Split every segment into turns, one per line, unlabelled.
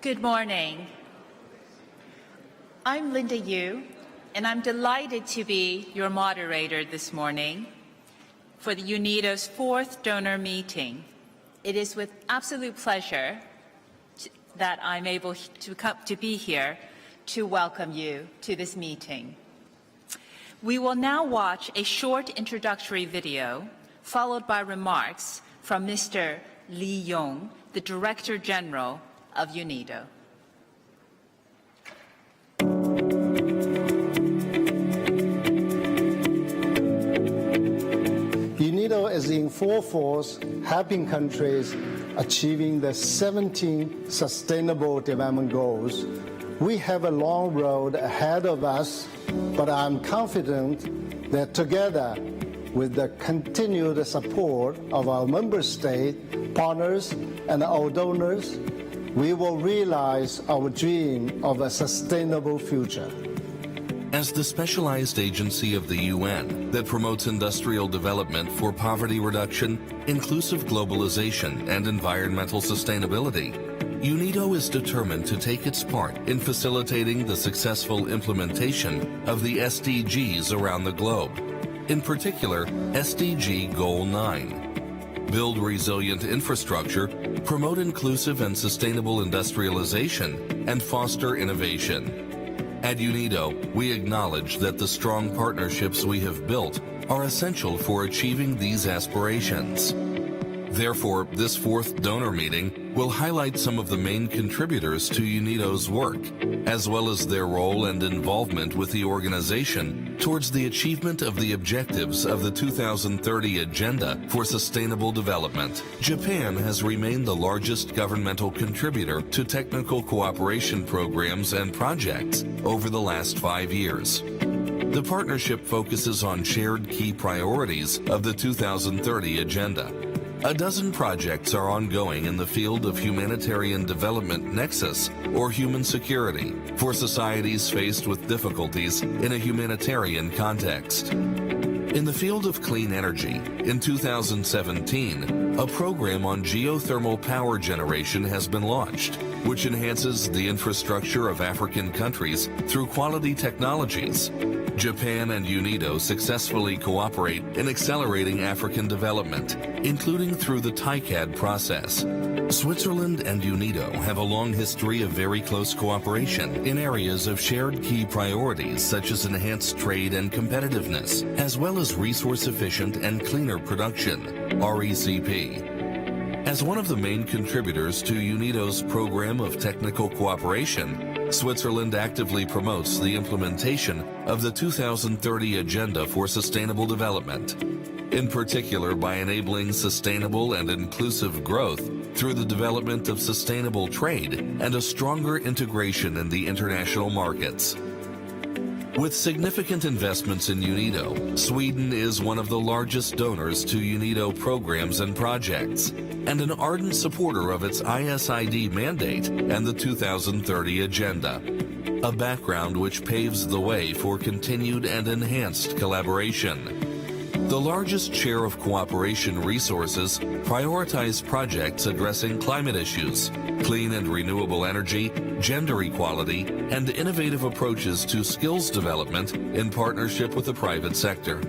Good morning. I'm Linda Yu, and I'm delighted to be your moderator this morning for the UNIDO's fourth donor meeting. It is with absolute pleasure that I'm able to be here to welcome you to this meeting. We will now watch a short introductory video, followed by remarks from Mr. Li Yong, the Director General of UNIDO.
UNIDO is in full force helping countries achieving the 17 Sustainable Development Goals. We have a long road ahead of us, but I'm confident that together with the continued support of our member state, partners, and our donors, we will realize our dream of a sustainable future.
As the specialized agency of the UN that promotes industrial development for poverty reduction, inclusive globalization, and environmental sustainability, UNIDO is determined to take its part in facilitating the successful implementation of the SDGs around the globe, in particular SDG Goal 9. Build resilient infrastructure, promote inclusive and sustainable industrialization, and foster innovation. At UNIDO, we acknowledge that the strong partnerships we have built are essential for achieving these aspirations. Therefore, this fourth donor meeting will highlight some of the main contributors to UNIDO's work, as well as their role and involvement with the organization towards the achievement of the objectives of the 2030 Agenda for Sustainable Development. Japan has remained the largest governmental contributor to technical cooperation programs and projects over the last 5 years. The partnership focuses on shared key priorities of the 2030 Agenda. A dozen projects are ongoing in the field of humanitarian development nexus or human security for societies faced with difficulties in a humanitarian context. In the field of clean energy, in 2017, a program on geothermal power generation has been launched, which enhances the infrastructure of African countries through quality technologies. Japan and UNIDO successfully cooperate in accelerating African development, including through the TICAD process. Switzerland and UNIDO have a long history of very close cooperation in areas of shared key priorities such as enhanced trade and competitiveness, as well as resource-efficient and cleaner production, RECP. As one of the main contributors to UNIDO's program of technical cooperation, Switzerland actively promotes the implementation of the 2030 Agenda for Sustainable Development, in particular by enabling sustainable and inclusive growth through the development of sustainable trade and a stronger integration in the international markets. With significant investments in UNIDO, Sweden is one of the largest donors to UNIDO programs and projects, and an ardent supporter of its ISID mandate and the 2030 Agenda, a background which paves the way for continued and enhanced collaboration. The largest share of cooperation resources prioritize projects addressing climate issues, clean and renewable energy, gender equality, and innovative approaches to skills development in partnership with the private sector.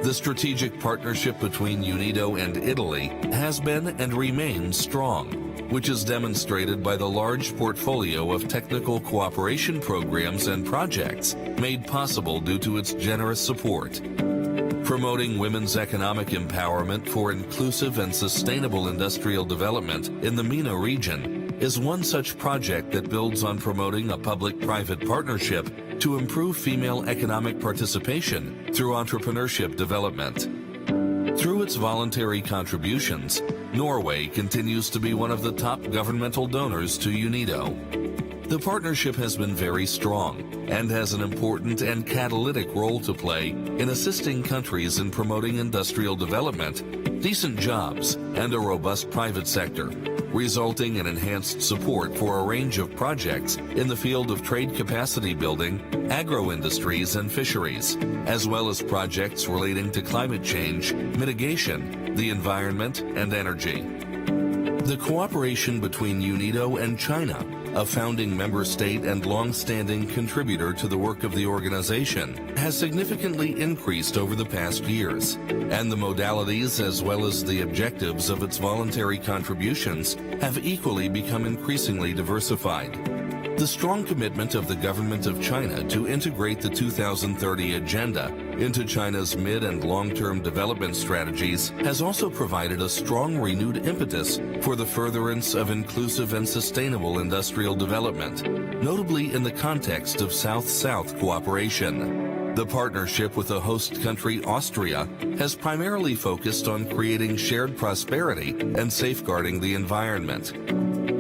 The strategic partnership between UNIDO and Italy has been and remains strong, which is demonstrated by the large portfolio of technical cooperation programs and projects made possible due to its generous support. Promoting women's economic empowerment for inclusive and sustainable industrial development in the MENA region is one such project that builds on promoting a public-private partnership to improve female economic participation through entrepreneurship development. Through its voluntary contributions, Norway continues to be one of the top governmental donors to UNIDO. The partnership has been very strong and has an important and catalytic role to play in assisting countries in promoting industrial development, decent jobs, and a robust private sector, resulting in enhanced support for a range of projects in the field of trade capacity building, agro-industries, and fisheries, as well as projects relating to climate change, mitigation, the environment, and energy. The cooperation between UNIDO and China a founding member state and long-standing contributor to the work of the organization, has significantly increased over the past years, and the modalities as well as the objectives of its voluntary contributions have equally become increasingly diversified. The strong commitment of the government of China to integrate the 2030 Agenda into China's mid- and long-term development strategies has also provided a strong renewed impetus for the furtherance of inclusive and sustainable industrial development, notably in the context of South-South cooperation. The partnership with the host country Austria has primarily focused on creating shared prosperity and safeguarding the environment.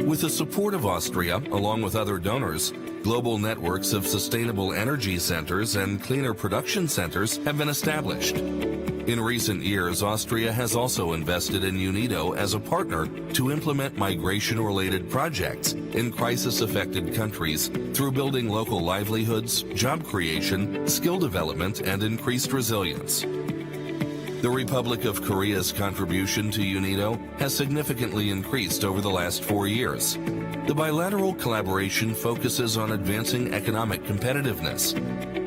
With the support of Austria, along with other donors, global networks of sustainable energy centers and cleaner production centers have been established. In recent years, Austria has also invested in UNIDO as a partner to implement migration-related projects in crisis-affected countries through building local livelihoods, job creation, skill development, and increased resilience. The Republic of Korea's contribution to UNIDO has significantly increased over the last 4 years. The bilateral collaboration focuses on advancing economic competitiveness.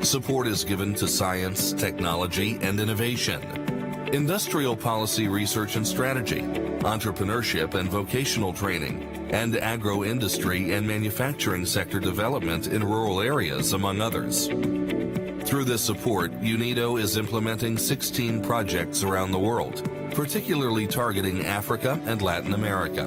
Support is given to science, technology, and innovation, industrial policy research and strategy, entrepreneurship and vocational training, and agro-industry and manufacturing sector development in rural areas, among others. Through this support, UNIDO is implementing 16 projects around the world, particularly targeting Africa and Latin America.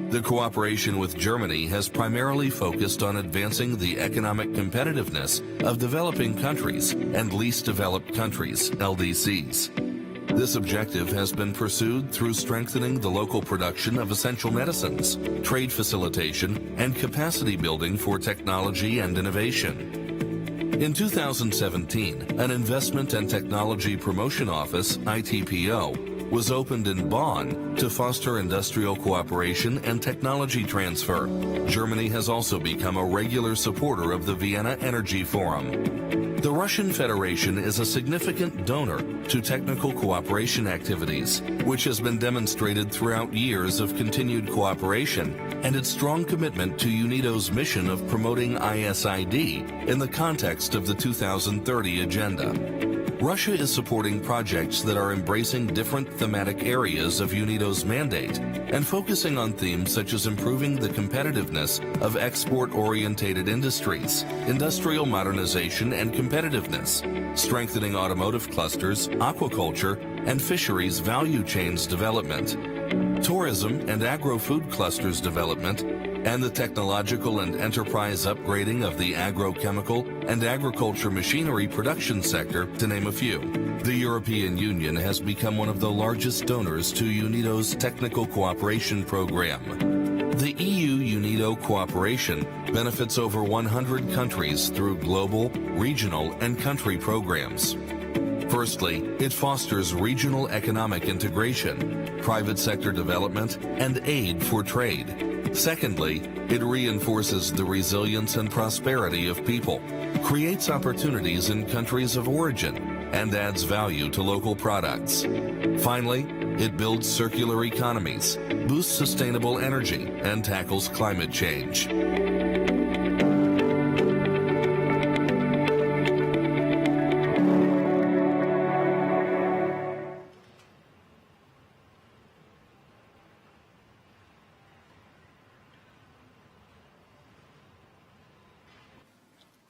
The cooperation with Germany has primarily focused on advancing the economic competitiveness of developing countries and least developed countries, LDCs. This objective has been pursued through strengthening the local production of essential medicines, trade facilitation, and capacity building for technology and innovation. In 2017, an Investment and Technology Promotion Office, ITPO, was opened in Bonn to foster industrial cooperation and technology transfer. Germany has also become a regular supporter of the Vienna Energy Forum. The Russian Federation is a significant donor to technical cooperation activities, which has been demonstrated throughout years of continued cooperation and its strong commitment to UNIDO's mission of promoting ISID in the context of the 2030 Agenda. Russia is supporting projects that are embracing different thematic areas of UNIDO's mandate and focusing on themes such as improving the competitiveness of export-orientated industries, industrial modernization and competitiveness, strengthening automotive clusters, aquaculture, and fisheries value chains development, tourism and agro-food clusters development, and the technological and enterprise upgrading of the agrochemical and agriculture machinery production sector, to name a few. The European Union has become one of the largest donors to UNIDO's technical cooperation program. The EU-UNIDO cooperation benefits over 100 countries through global, regional, and country programs. Firstly, it fosters regional economic integration, private sector development, and aid for trade. Secondly, it reinforces the resilience and prosperity of people, creates opportunities in countries of origin, and adds value to local products. Finally, it builds circular economies, boosts sustainable energy, and tackles climate change.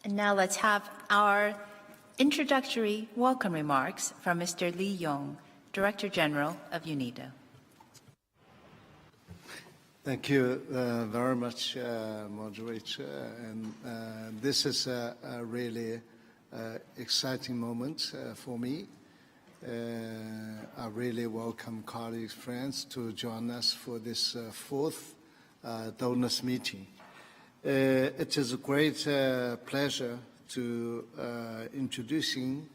And now let's have our introductory welcome remarks from Mr. Lee Yong, Director General of UNIDO.
Thank you very much, Moderator. And this is a really exciting moment for me. I really welcome colleagues, friends to join us for this fourth donors meeting. It is a great pleasure to introducing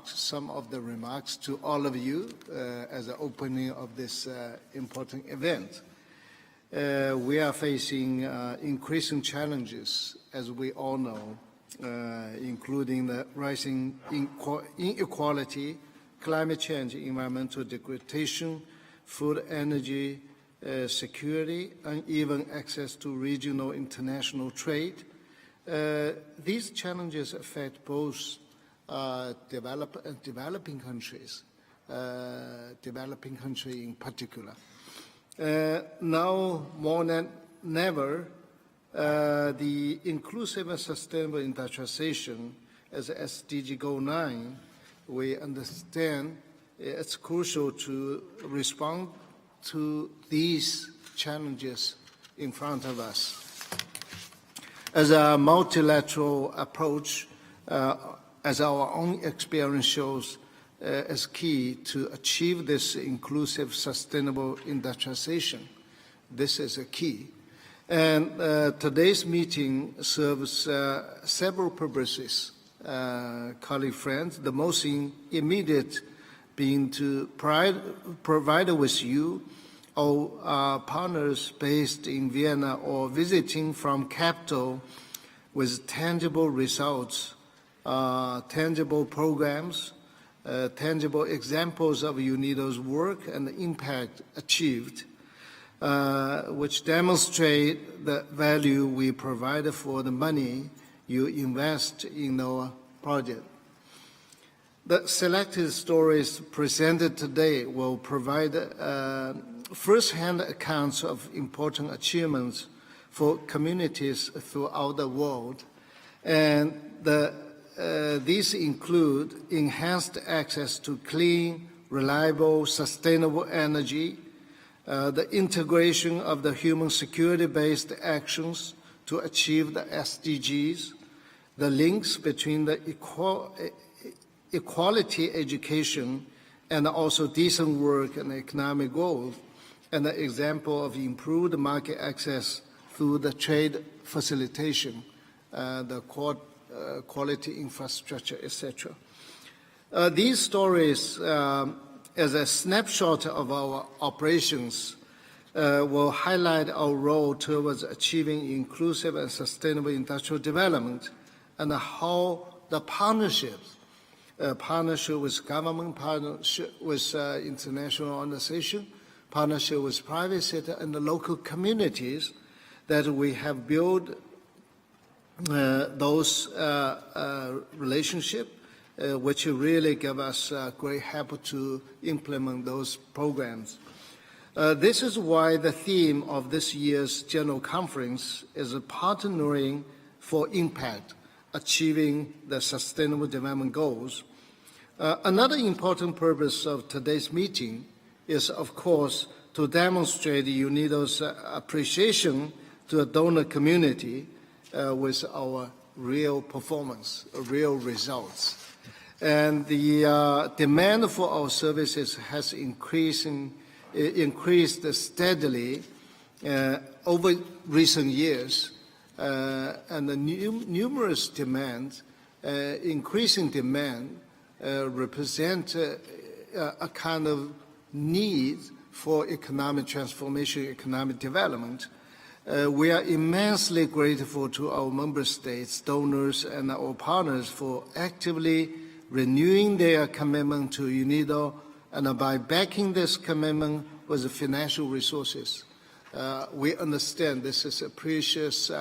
some of the remarks to all of you as the opening of this important event. We are facing increasing challenges, as we all know, including the rising inequality, climate change, environmental degradation, food, energy, security, uneven access to regional international trade. These challenges affect both developing countries, developing countries in particular. Now more than never, the inclusive and sustainable industrialization as SDG Goal 9, we understand it's crucial to respond to these challenges in front of us. As a multilateral approach, as our own experience shows, is key to achieve this inclusive, sustainable industrialization. This is a key. And today's meeting serves several purposes, colleague friends. The most immediate being to provide with you, our partners based in Vienna or visiting from capital with tangible results, tangible programs, tangible examples of UNIDO's work and the impact achieved, which demonstrate the value we provide for the money you invest in our project. The selected stories presented today will provide first-hand accounts of important achievements for communities throughout the world, and these include enhanced access to clean, reliable, sustainable energy, the integration of the human security-based actions to achieve the SDGs, the links between the equality education and also decent work and economic growth, and the example of improved market access through the trade facilitation, the quality infrastructure, etc. These stories, as a snapshot of our operations, will highlight our role towards achieving inclusive and sustainable industrial development and how the partnerships, partnership with government, partnership with international organizations, partnership with private sector and the local communities that we have built those relationships, which really give us great help to implement those programs. This is why the theme of this year's General Conference is partnering for impact, achieving the Sustainable Development Goals. Another important purpose of today's meeting is, of course, to demonstrate UNIDO's appreciation to the donor community with our real performance, real results. And the demand for our services has increased steadily over recent years, and the numerous demands, increasing demand, represent a kind of need for economic transformation, economic development. We are immensely grateful to our member states, donors, and our partners for actively renewing their commitment to UNIDO, and by backing this commitment with financial resources. We understand this is a precious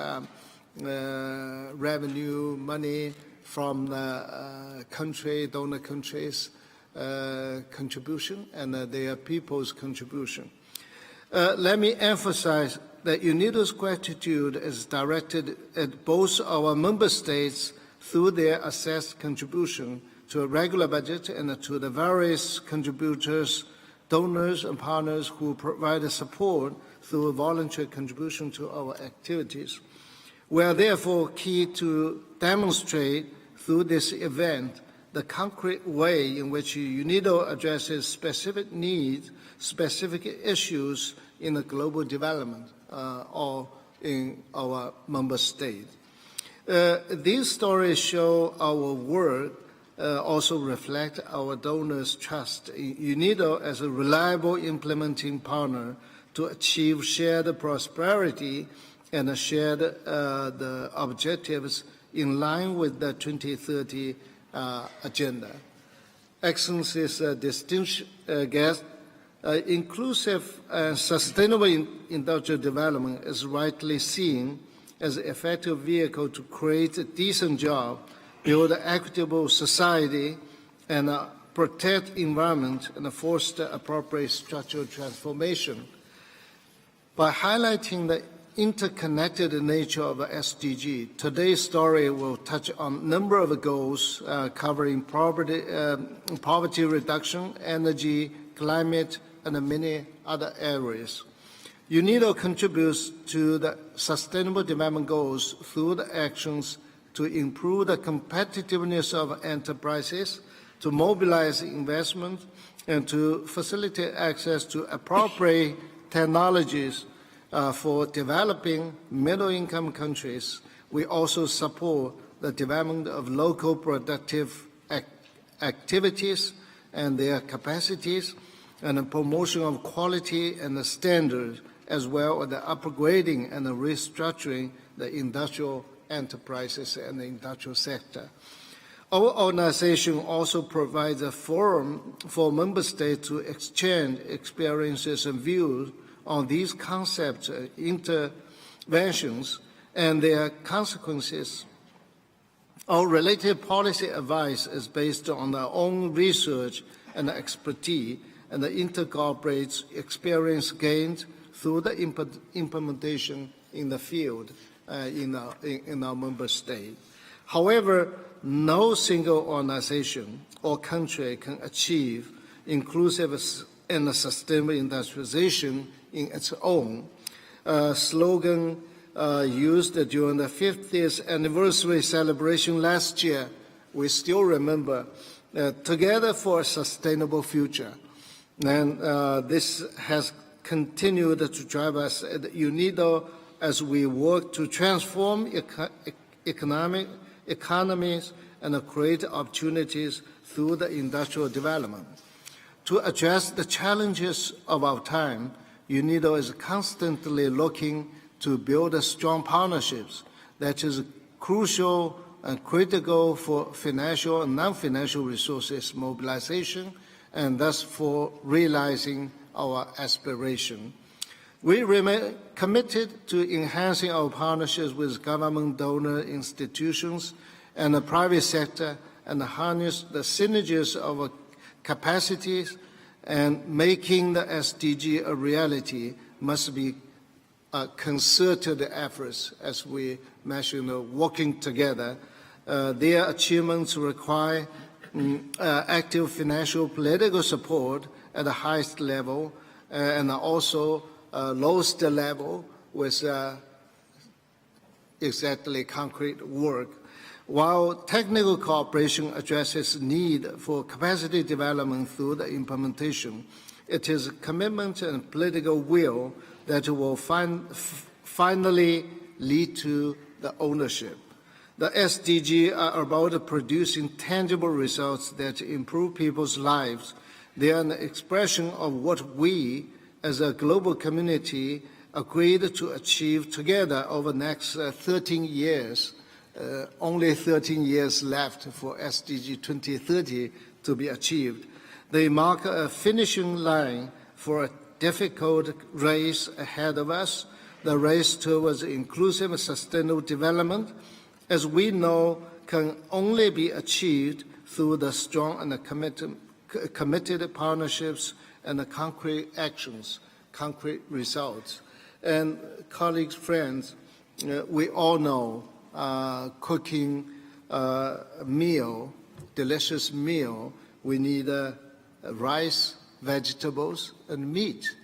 revenue, money from the donor countries' contribution and their people's contribution. Let me emphasize that UNIDO's gratitude is directed at both our member states through their assessed contribution to a regular budget and to the various contributors, donors and partners who provide support through a voluntary contribution to our activities. We are therefore keen to demonstrate through this event the concrete way in which UNIDO addresses specific needs, specific issues in the global development or in our member state. These stories show our work also reflect our donors' trust in UNIDO as a reliable implementing partner to achieve shared prosperity and shared the objectives in line with the 2030 agenda. Excellencies, distinguished guests, Inclusive and sustainable industrial development is rightly seen as an effective vehicle to create a decent job, build an equitable society, and protect environment and foster appropriate structural transformation. By highlighting the interconnected nature of the SDG, today's story will touch on a number of goals covering poverty reduction, energy, climate, and many other areas. UNIDO contributes to the Sustainable Development Goals through the actions to improve the competitiveness of enterprises, to mobilize investment, and to facilitate access to appropriate technologies for developing middle-income countries. We also support the development of local productive activities and their capacities, and the promotion of quality and the standards, as well as the upgrading and the restructuring the industrial enterprises and the industrial sector. Our organization also provides a forum for member states to exchange experiences and views on these concepts, interventions, and their consequences. Our related policy advice is based on our own research and expertise, and incorporates experience gained through the implementation in the field in our member state. However, no single organization or country can achieve inclusive and sustainable industrialization in its own. A slogan used during the 50th anniversary celebration last year, we still remember, together for a sustainable future. And this has continued to drive us at UNIDO as we work to transform economies and create opportunities through the industrial development. To address the challenges of our time, UNIDO is constantly looking to build strong partnerships that is crucial and critical for financial and non-financial resources mobilization, and thus for realizing our aspiration. We remain committed to enhancing our partnerships with government donor institutions and the private sector, and harness the synergies of our capacities, and making the SDG a reality must be concerted efforts, as we mentioned, working together. Their achievements require active financial political support at the highest level, and also lowest level with exactly concrete work. While technical cooperation addresses need for capacity development through the implementation, it is a commitment and political will that will finally lead to the ownership. The SDGs are about producing tangible results that improve people's lives. They are an expression of what we, as a global community, agreed to achieve together over the next 13 years. Only 13 years left for SDG 2030 to be achieved. They mark a finishing line for a difficult race ahead of us, the race towards inclusive and sustainable development, as we know can only be achieved through the strong and committed partnerships and the concrete actions, concrete results. And colleagues, friends, we all know cooking a meal, delicious meal, we need rice, vegetables, and meat.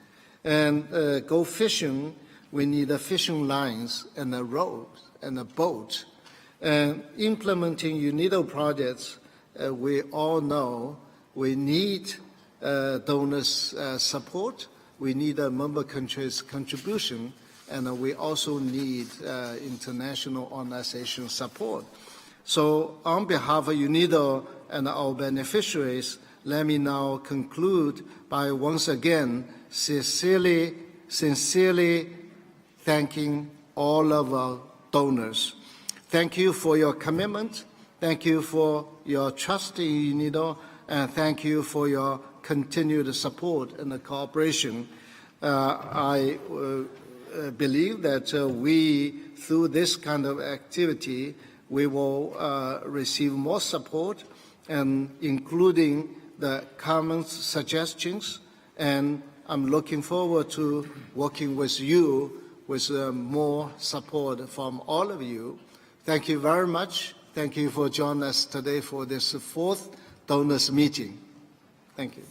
And go fishing, we need fishing lines and a rope and a boat. And implementing UNIDO projects, we all know we need donors' support, we need a member countries' contribution, and we also need international organization support. So on behalf of UNIDO and our beneficiaries, let me now conclude by once again sincerely thanking all of our donors. Thank you for your commitment, thank you for your trust in UNIDO, and thank you for your continued support and cooperation. I believe that we, through this kind of activity, we will receive more support, and including the comments, suggestions, and I'm looking forward to working with you with more support from all of you. Thank you very much. Thank you for joining us today for this fourth donors meeting. Thank you.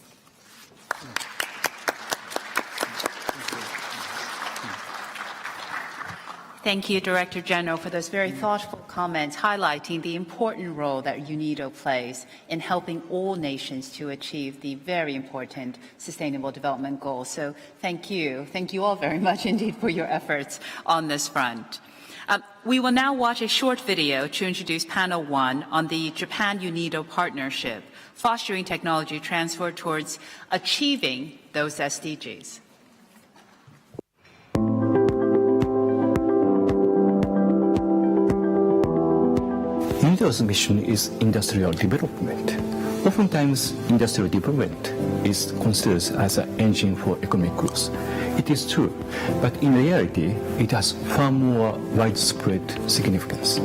Thank you, Director General, for those very thoughtful comments highlighting the important role that UNIDO plays in helping all nations to achieve the very important Sustainable Development Goals. So thank you. Thank you all very much indeed for your efforts on this front. We will now watch a short video to introduce Panel 1 on the Japan-UNIDO partnership, fostering technology transfer towards achieving those SDGs.
UNIDO's mission is industrial development. Oftentimes, industrial development is considered as an engine for economic growth. It is true, but in reality, it has far more widespread significance.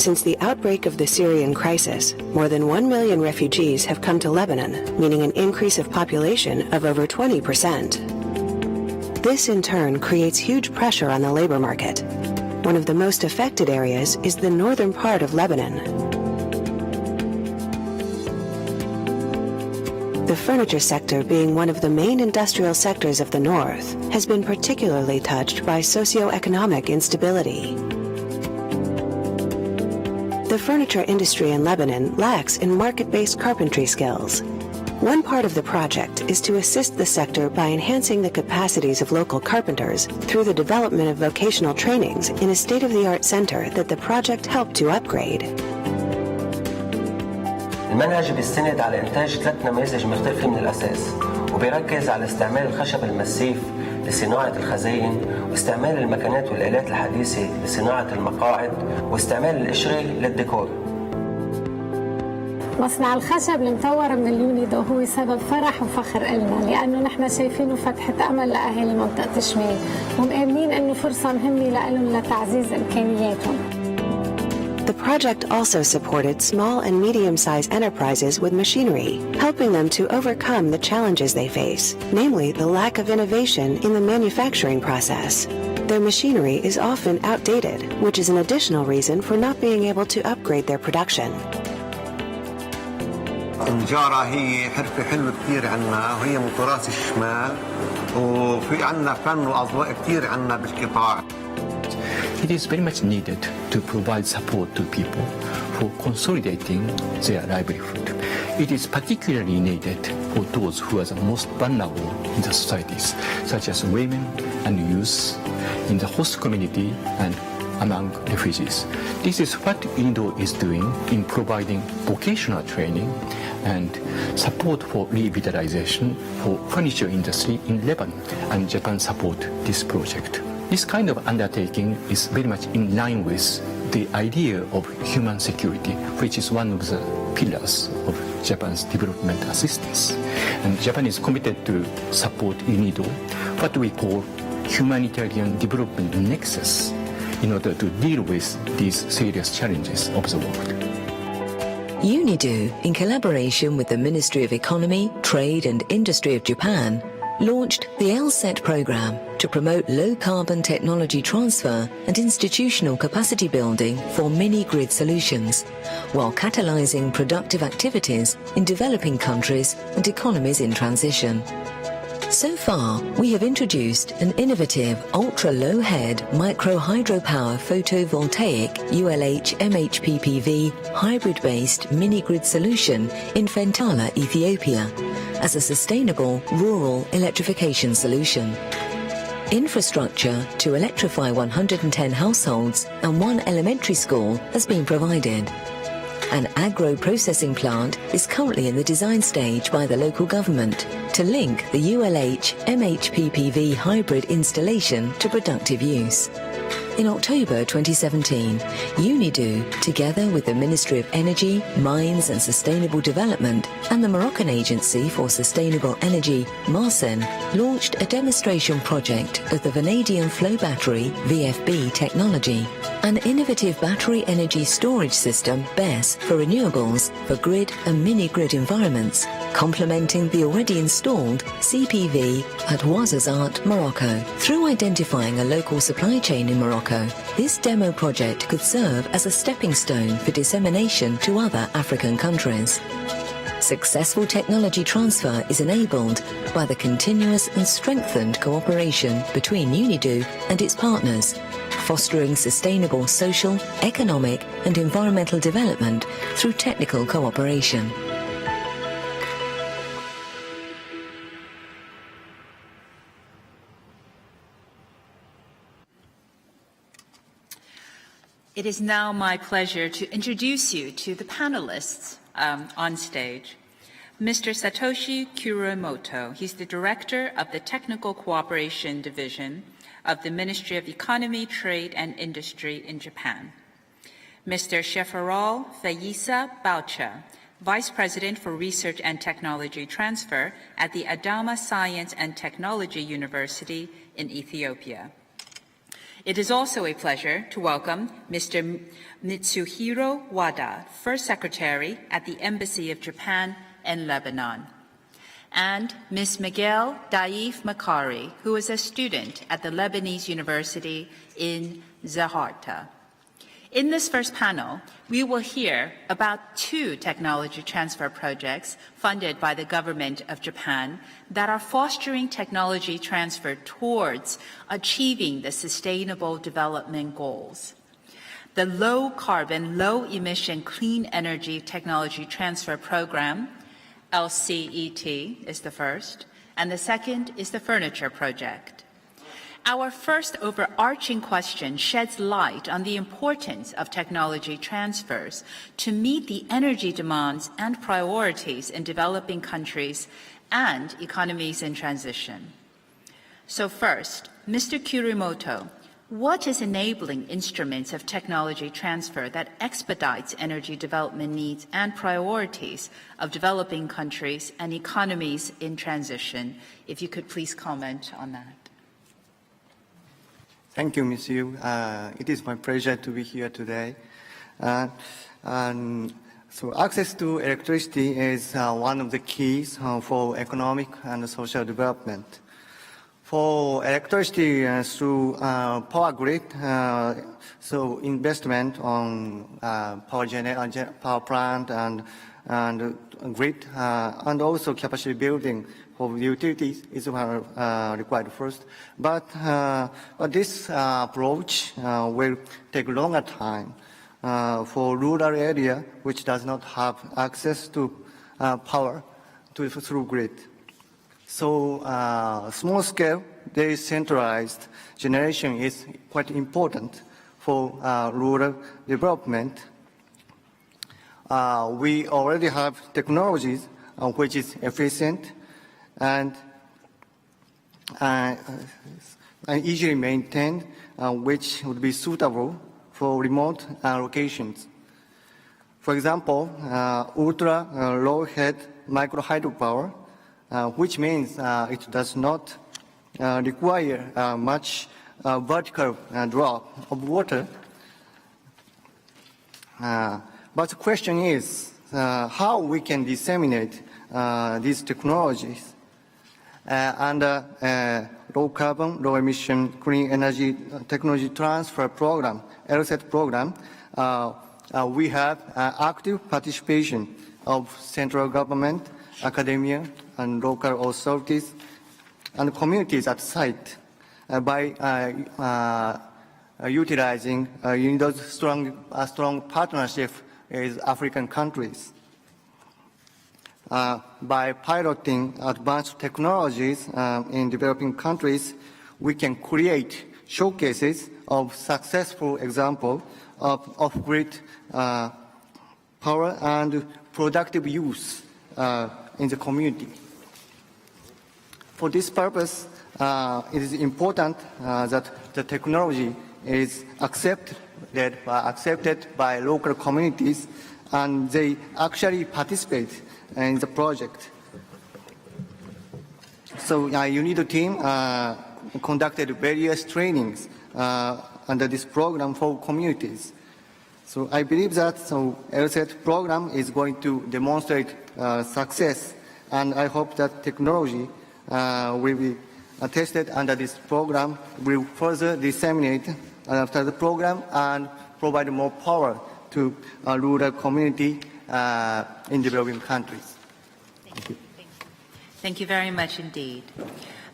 Since the outbreak of the Syrian crisis, more than 1 million refugees have come to Lebanon, meaning an increase of population of over 20%. This, in turn, creates huge pressure on the labor market. One of the most affected areas is the northern part of Lebanon. The furniture sector, being one of the main industrial sectors of the north, has been particularly touched by socio-economic instability. The furniture industry in Lebanon lacks in market-based carpentry skills. One part of the project is to assist the sector by enhancing the capacities of local carpenters through the development of vocational trainings in a state-of-the-art center that the project helped to upgrade.
المنهج بيستند على إنتاج 3 نماذج مختلفة من الأساس، وبيركز على استعمال الخشب المسيف لصناعة الخزاين، واستعمال المكانات والآلات الحديثة لصناعة المقاعد، واستعمال القشرة للديكور.
مصنع الخشب المطور من اليونيدو هو سبب فرح وفخر إلنا، لأنه نحن شايفينه فتحة أمل لأهالي منطقة الشمال، ومآمنين إنه فرصة مهمة لهم لتعزيز إمكانياتهم.
The project also supported small and medium-sized enterprises with machinery, helping them to overcome the challenges they face, namely the lack of innovation in the manufacturing process. Their machinery is often outdated, which is an additional reason for not being able to upgrade their production.
النجارة هي حرفة حلوة كتير عنا، وهي من تراث الشمال، وفي عنا فن وأضواء كتير عنا بالقطاع.
It is very much needed to provide support to people for consolidating their livelihood. It is particularly needed for those who are the most vulnerable in the societies, such as women and youth, in the host community and among refugees. This is what UNIDO is doing in providing vocational training and support for revitalization for furniture industry in Lebanon, and Japan support this project. This kind of undertaking is very much in line with the idea of human security, which is one of the pillars of Japan's development assistance. And Japan is committed to support UNIDO, what we call humanitarian development nexus, in order to deal with these serious challenges of the world.
UNIDO, in collaboration with the Ministry of Economy, Trade and Industry of Japan, launched the LSET program to promote low-carbon technology transfer and institutional capacity building for mini-grid solutions, while catalyzing productive activities in developing countries and economies in transition. So far, we have introduced an innovative ultra-low-head micro-hydropower photovoltaic ULH MHPPV hybrid-based mini-grid solution in Fentala, Ethiopia, as a sustainable rural electrification solution. Infrastructure to electrify 110 households and 1 elementary school has been provided. An agro-processing plant is currently in the design stage by the local government to link the ULH MHPPV hybrid installation to productive use. In October 2017, UNIDO, together with the Ministry of Energy, Mines and Sustainable Development and the Moroccan Agency for Sustainable Energy, MARSEN, launched a demonstration project of the vanadium flow battery VFB technology, an innovative battery energy storage system BESS for renewables for grid and mini-grid environments, complementing the already installed CPV at Ouarzazate, Morocco. Through identifying a local supply chain in Morocco, this demo project could serve as a stepping stone for dissemination to other African countries. Successful technology transfer is enabled by the continuous and strengthened cooperation between UNIDO and its partners, fostering sustainable social, economic and environmental development through technical cooperation.
It is now my pleasure to introduce you to the panelists on stage. Mr. Satoshi Kurimoto, he's the Director of the Technical Cooperation Division of the Ministry of Economy, Trade and Industry in Japan. Mr. Shefarol Fayisa Baucha, Vice President for Research and Technology Transfer at the Adama Science and Technology University in Ethiopia. It is also a pleasure to welcome Mr. Mitsuhiro Wada, First Secretary at the Embassy of Japan in Lebanon, and Ms. Miguel Daif Makari, who is a student at the Lebanese University in Zaharta. In this first panel, we will hear about 2 technology transfer projects funded by the government of Japan that are fostering technology transfer towards achieving the Sustainable Development Goals. The Low Carbon, Low Emission Clean Energy Technology Transfer Program, LCET, is the first, and the second is the Furniture Project. Our first overarching question sheds light on the importance of technology transfers to meet the energy demands and priorities in developing countries and economies in transition. So first, Mr. Kurimoto, what is enabling instruments of technology transfer that expedites energy development needs and priorities of developing countries and economies in transition? If you could please comment on that.
Thank you, Ms. Yu. It is my pleasure to be here today. So access to electricity is one of the keys for economic and social development. For electricity through power grid, so investment on power plant and grid, and also capacity building for utilities is required first. But this approach will take longer time for rural area which does not have access to power through grid. So small scale, decentralized generation is quite important for rural development. We already have technologies which is efficient and easily maintained, which would be suitable for remote locations. For example, ultra low head micro hydropower, which means it does not require much vertical drop of water. But the question is how we can disseminate these technologies under low carbon, low emission clean energy technology transfer program, LSET program. We have active participation of central government, academia, and local authorities and communities at site by utilizing UNIDO's strong partnership with African countries. By piloting advanced technologies in developing countries, we can create showcases of successful examples of grid power and productive use in the community. For this purpose, it is important that the technology is accepted by local communities, and they actually participate in the project. So UNIDO team conducted various trainings under this program for communities. So I believe that LSAT program is going to demonstrate success, and I hope that technology will be tested under this program, will further disseminate after the program and provide more power to rural community in developing countries.
Thank you. Thank you very much indeed.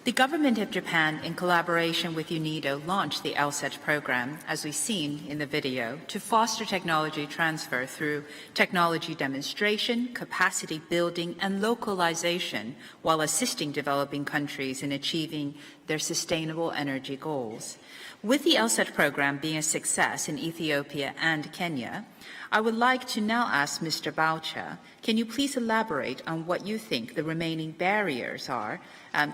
The government of Japan, in collaboration with UNIDO, launched the LSAT program, as we've seen in the video, to foster technology transfer through technology demonstration, capacity building, and localization, while assisting developing countries in achieving their sustainable energy goals. With the LSAT program being a success in Ethiopia and Kenya, I would like to now ask Mr. Boucher, can you please elaborate on what you think the remaining barriers are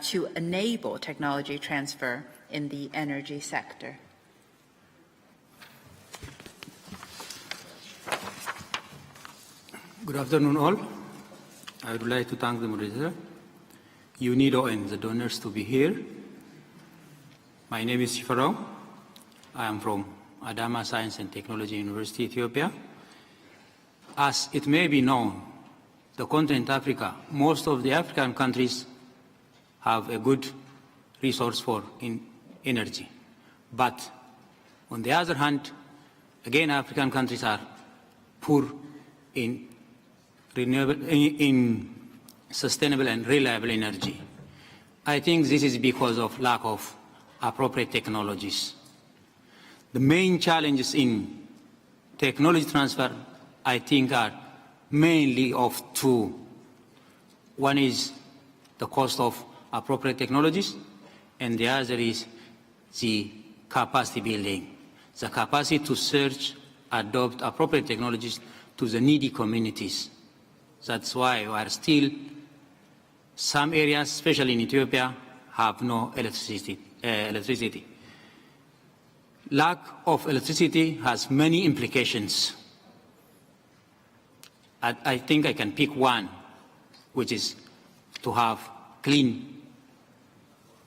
to enable technology transfer in the energy sector?
Good afternoon all. I would like to thank the moderator, UNIDO and the donors to be here. My name is Shifarao. I am from Adama Science and Technology University, Ethiopia. As it may be known, the continent Africa, most of the African countries have a good resource for energy. But on the other hand, again, African countries are poor in sustainable and reliable energy. I think this is because of lack of appropriate technologies. The main challenges in technology transfer, I think, are mainly of two. One is the cost of appropriate technologies, and the other is the capacity building, the capacity to search, adopt appropriate technologies to the needy communities. That's why we are still, some areas, especially in Ethiopia, have no electricity. Lack of electricity has many implications. I think I can pick one, which is to have clean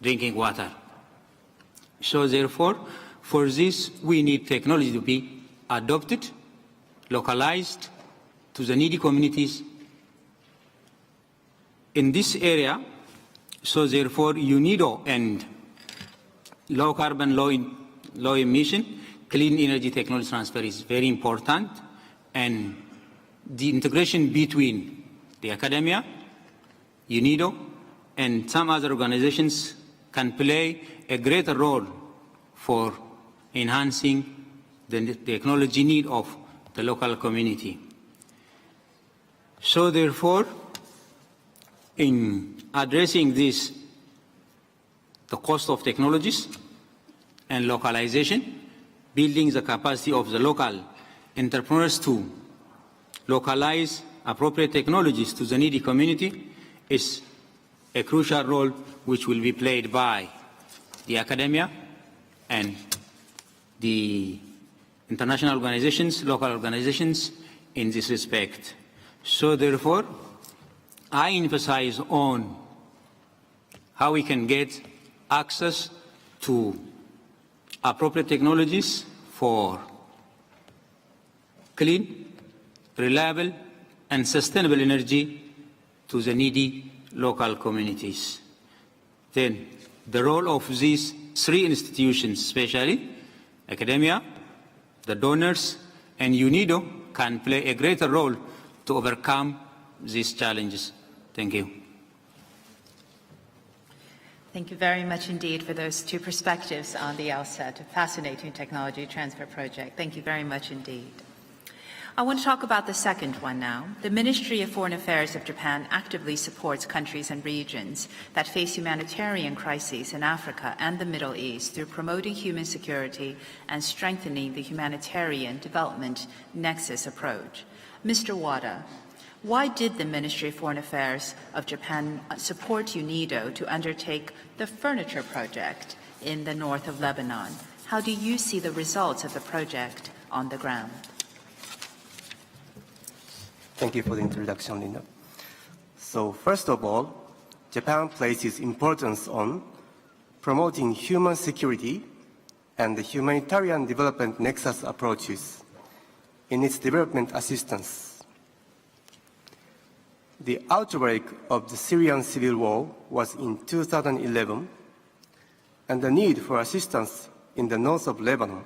drinking water. So therefore, for this, we need technology to be adopted, localized to the needy communities in this area. So therefore, UNIDO and low carbon, low emission, clean energy technology transfer is very important, and the integration between the academia, UNIDO, and some other organizations can play a greater role for enhancing the technology need of the local community. So therefore, in addressing this, the cost of technologies and localization, building the capacity of the local entrepreneurs to localize appropriate technologies to the needy community is a crucial role which will be played by the academia and the international organizations, local organizations in this respect. So therefore, I emphasize on how we can get access to appropriate technologies for clean, reliable, and sustainable energy to the needy local communities. Then the role of these three institutions, especially academia, the donors, and UNIDO, can play a greater role to overcome these challenges. Thank you.
Thank you very much indeed for those two perspectives on the LSAT, a fascinating technology transfer project. Thank you very much indeed. I want to talk about the second one now. The Ministry of Foreign Affairs of Japan actively supports countries and regions that face humanitarian crises in Africa and the Middle East through promoting human security and strengthening the humanitarian development nexus approach. Mr. Wada, why did the Ministry of Foreign Affairs of Japan support UNIDO to undertake the furniture project in the north of Lebanon? how do you see the results of the project on the ground?
Thank you for the introduction, Linda. So first of all, Japan places importance on promoting human security and the humanitarian development nexus approaches in its development assistance. The outbreak of the Syrian civil war was in 2011, and the need for assistance in the north of Lebanon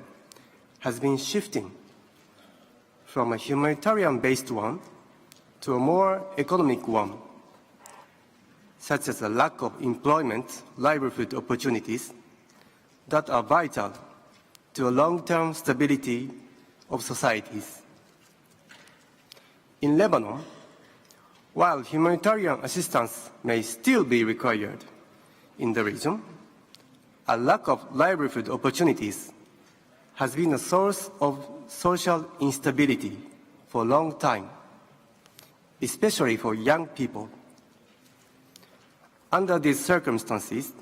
has been shifting from a humanitarian-based one to a more economic one, such as a lack of employment, livelihood opportunities that are vital to a long-term stability of societies. In Lebanon, while humanitarian assistance may still be required in the region, a lack of livelihood opportunities has been a source of social instability for a long time, especially for young people. Under these circumstances,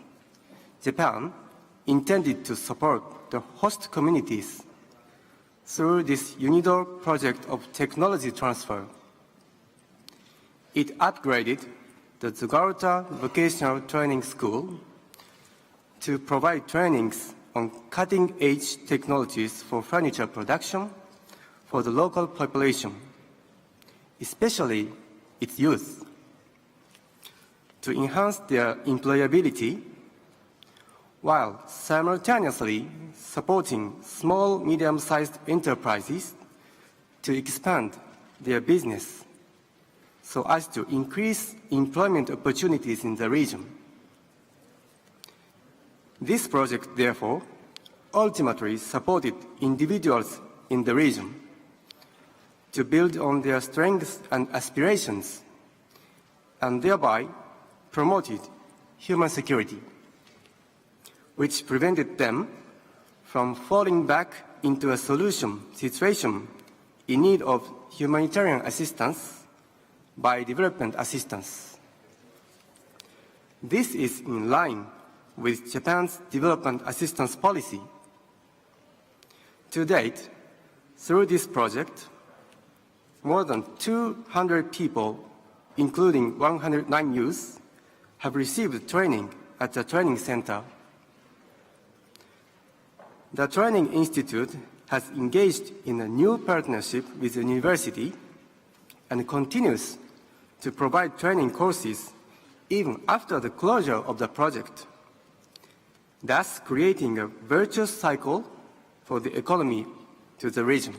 Japan intended to support the host communities through this UNIDO project of technology transfer. It upgraded the Jakarta Vocational Training School to provide trainings on cutting-edge technologies for furniture production for the local population, especially its youth, to enhance their employability while simultaneously supporting small, medium-sized enterprises to expand their business so as to increase employment opportunities in the region. This project, therefore, ultimately supported individuals in the region to build on their strengths and aspirations, and thereby promoted human security, which prevented them from falling back into a situation in need of humanitarian assistance by development assistance. This is in line with Japan's development assistance policy. To date, through this project, more than 200 people, including 109 youth, have received training at the training center. The Training Institute has engaged in a new partnership with the university and continues to provide training courses even after the closure of the project, thus creating a virtuous cycle for the economy to the region.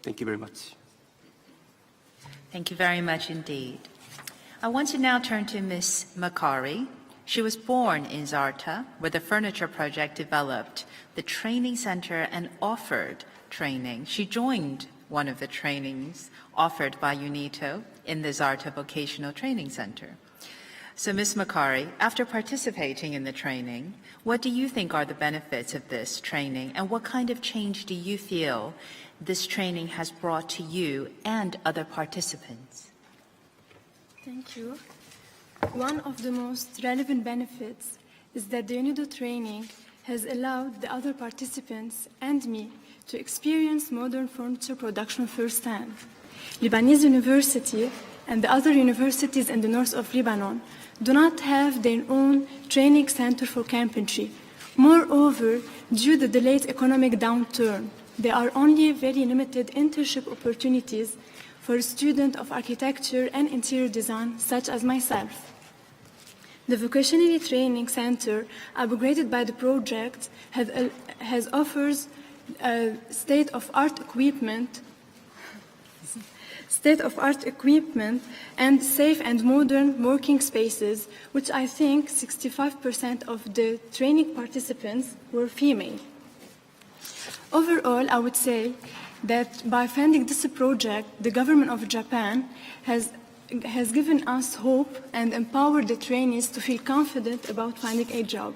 Thank you very much.
Thank you very much indeed. I want to now turn to Ms. Makari. She was born in Zarta, where the furniture project developed the training center and offered training. She joined one of the trainings offered by UNIDO in the Zarta Vocational Training Center. So, Ms. Makari, after participating in the training, what do you think are the benefits of this training, and what kind of change do you feel this training has brought to you and other participants?
Thank you. One of the most relevant benefits is that the UNIDO training has allowed the other participants and me to experience modern furniture production firsthand. Lebanese University and the other universities in the north of Lebanon do not have their own training center for carpentry. Moreover, due to the late economic downturn, there are only very limited internship opportunities for students of architecture and interior design, such as myself. The Vocational Training Center, upgraded by the project, has offers state-of-art equipment and safe and modern working spaces, which I think 65% of the training participants were female. Overall, I would say that by funding this project, the government of Japan has given us hope and empowered the trainees to feel confident about finding a job.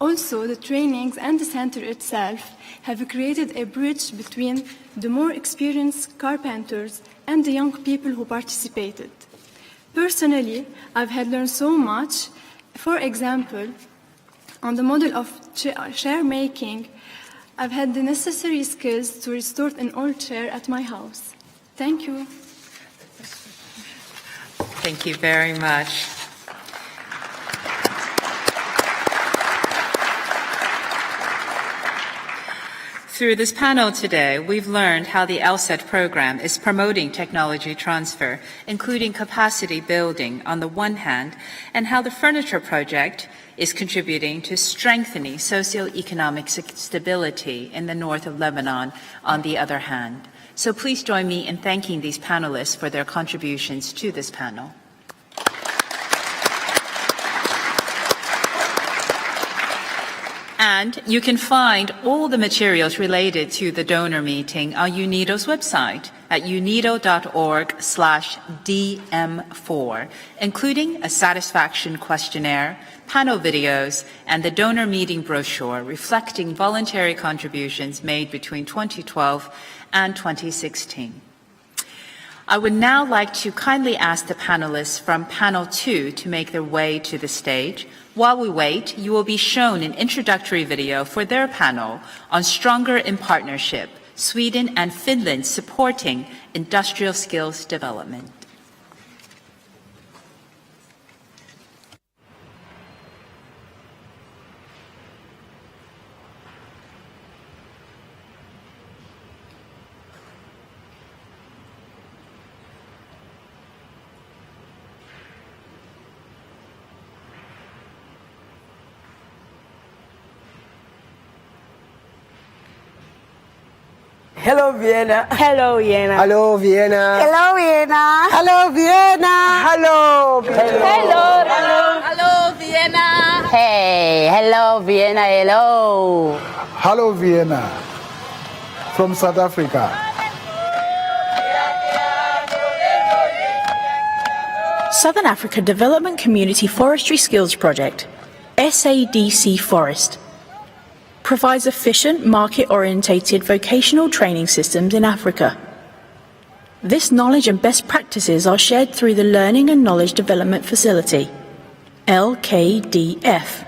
Also, the trainings and the center itself have created a bridge between the more experienced carpenters and the young people who participated. Personally, I've had learned so much. For example, on the model of chair making, I've had the necessary skills to restore an old chair at my house. Thank you.
Thank you very much. Through this panel today, we've learned how the LSET program is promoting technology transfer, including capacity building on the one hand, and how the furniture project is contributing to strengthening socioeconomic stability in the north of Lebanon on the other hand. So please join me in thanking these panelists for their contributions to this panel. And you can find all the materials related to the donor meeting on UNIDO's website at unido.org/DM4, including a satisfaction questionnaire, panel videos, and the donor meeting brochure reflecting voluntary contributions made between 2012 and 2016. I would now like to kindly ask the panelists from panel 2 to make their way to the stage. While we wait, you will be shown an introductory video for their panel on Stronger in Partnership, Sweden and Finland supporting industrial skills development.
Hello Vienna.
Hello Vienna.
Hello Vienna.
Hello Vienna.
Hello Vienna.
Hello Vienna.
Hello.
Hello. Hello Vienna. Hey, hello Vienna. Hello.
Hello Vienna. From South Africa.
Southern Africa Development Community Forestry Skills Project, SADC Forest, provides efficient, market-orientated vocational training systems in Africa. This knowledge and best practices are shared through the Learning and Knowledge Development Facility, LKDF.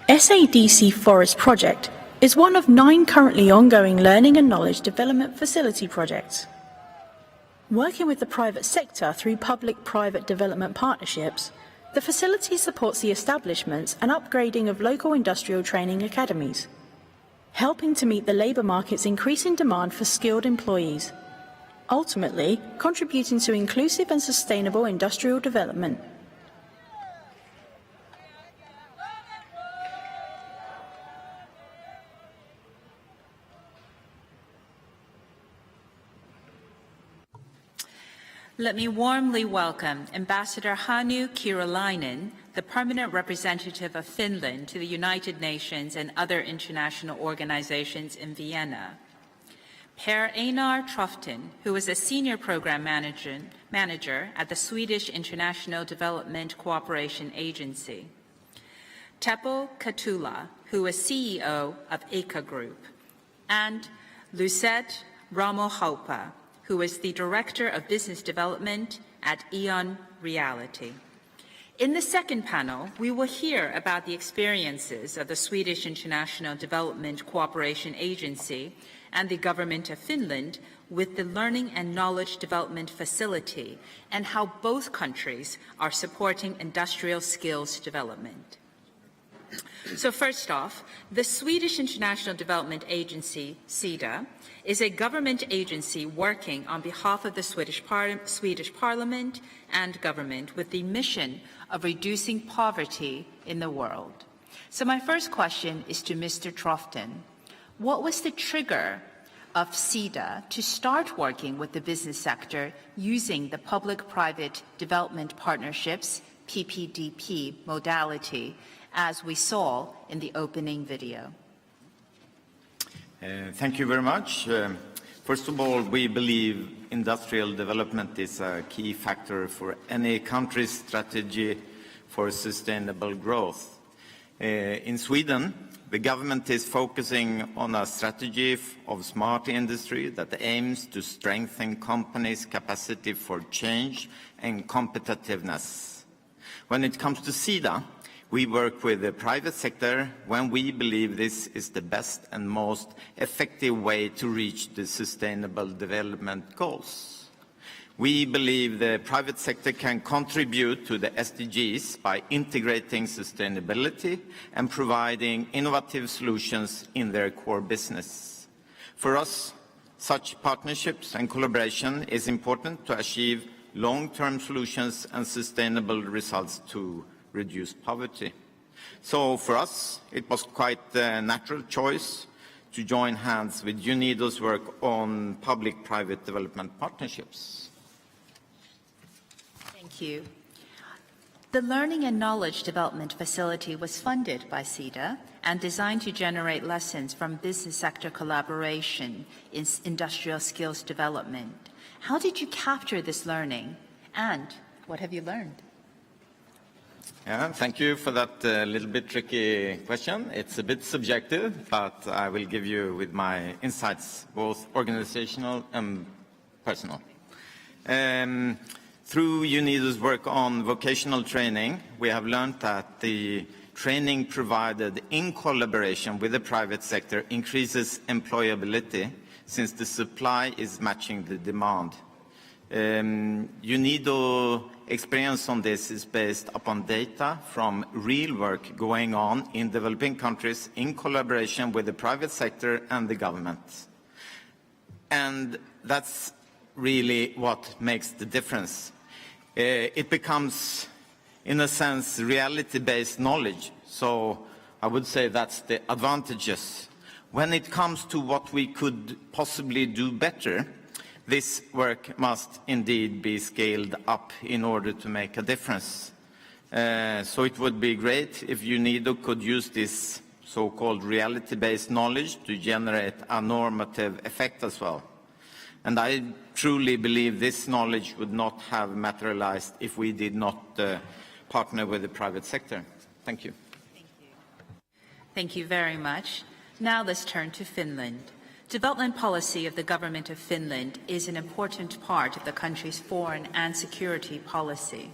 SADC Forest Project is one of 9 currently ongoing Learning and Knowledge Development Facility projects. Working with the private sector through public-private development partnerships, the facility supports the establishments and upgrading of local industrial training academies, helping to meet the labour market's increasing demand for skilled employees, ultimately contributing to inclusive and sustainable industrial development.
Let me warmly welcome Ambassador Hannu Kirjalainen, the permanent representative of Finland to the United Nations and other international organizations in Vienna. Per Einar Troften, who is a senior program manager at the Swedish International Development Cooperation Agency. Teppo Katula, who is CEO of ECA Group. And Lucette Ramo-Haupa, who is the Director of Business Development at Eon Reality. In the second panel, we will hear about the experiences of the Swedish International Development Cooperation Agency and the Government of Finland with the Learning and Knowledge Development Facility and how both countries are supporting industrial skills development. So first off, the Swedish International Development Agency, SIDA, is a government agency working on behalf of the Swedish Parliament and government with the mission of reducing poverty in the world. So my first question is to Mr. Troften. What was the trigger of SIDA to start working with the business sector using the public-private development partnerships, PPDP modality, as we saw in the opening video?
Thank you very much. First of all, we believe industrial development is a key factor for any country's strategy for sustainable growth. In Sweden, the government is focusing on a strategy of smart industry that aims to strengthen companies' capacity for change and competitiveness. When it comes to SIDA, We work with the private sector when we believe this is the best and most effective way to reach the Sustainable Development Goals. We believe the private sector can contribute to the SDGs by integrating sustainability and providing innovative solutions in their core business. For us, such partnerships and collaboration is important to achieve long-term solutions and sustainable results to reduce poverty. So for us, it was quite a natural choice to join hands with UNIDO's work on public-private development partnerships.
Thank you. The Learning and Knowledge Development Facility was funded by SIDA and designed to generate lessons from business sector collaboration in industrial skills development. How did you capture this learning, and what have you learned?
Yeah, thank you for that little bit tricky question. It's a bit subjective, but I will give you with my insights, both organizational and personal. Through UNIDO's work on vocational training, we have learned that the training provided in collaboration with the private sector increases employability since the supply is matching the demand. UNIDO experience on this is based upon data from real work going on in developing countries in collaboration with the private sector and the government. And that's really what makes the difference. It becomes, in a sense, reality-based knowledge. So I would say that's the advantages. When it comes to what we could possibly do better, this work must indeed be scaled up in order to make a difference. So it would be great if UNIDO could use this so-called reality-based knowledge to generate a normative effect as well. And I truly believe this knowledge would not have materialized if we did not partner with the private sector. Thank you.
Thank you very much. Now let's turn to Finland. Development policy of the government of Finland is an important part of the country's foreign and security policy.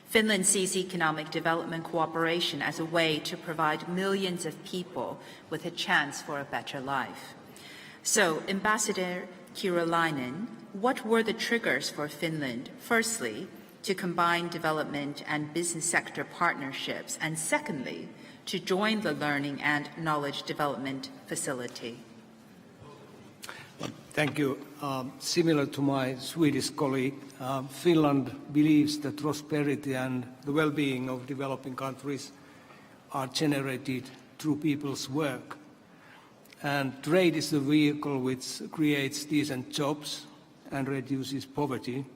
Finland sees economic development cooperation as a way to provide millions of people with a chance for a better life. So, Ambassador Kyriläinen, what were the triggers for Finland, firstly, to combine development and business sector partnerships, and secondly, to join the Learning and Knowledge Development Facility?
Thank you. Similar to my Swedish colleague, Finland believes that prosperity and the well-being of developing countries are generated through people's work. And trade is the vehicle which creates decent jobs and reduces poverty,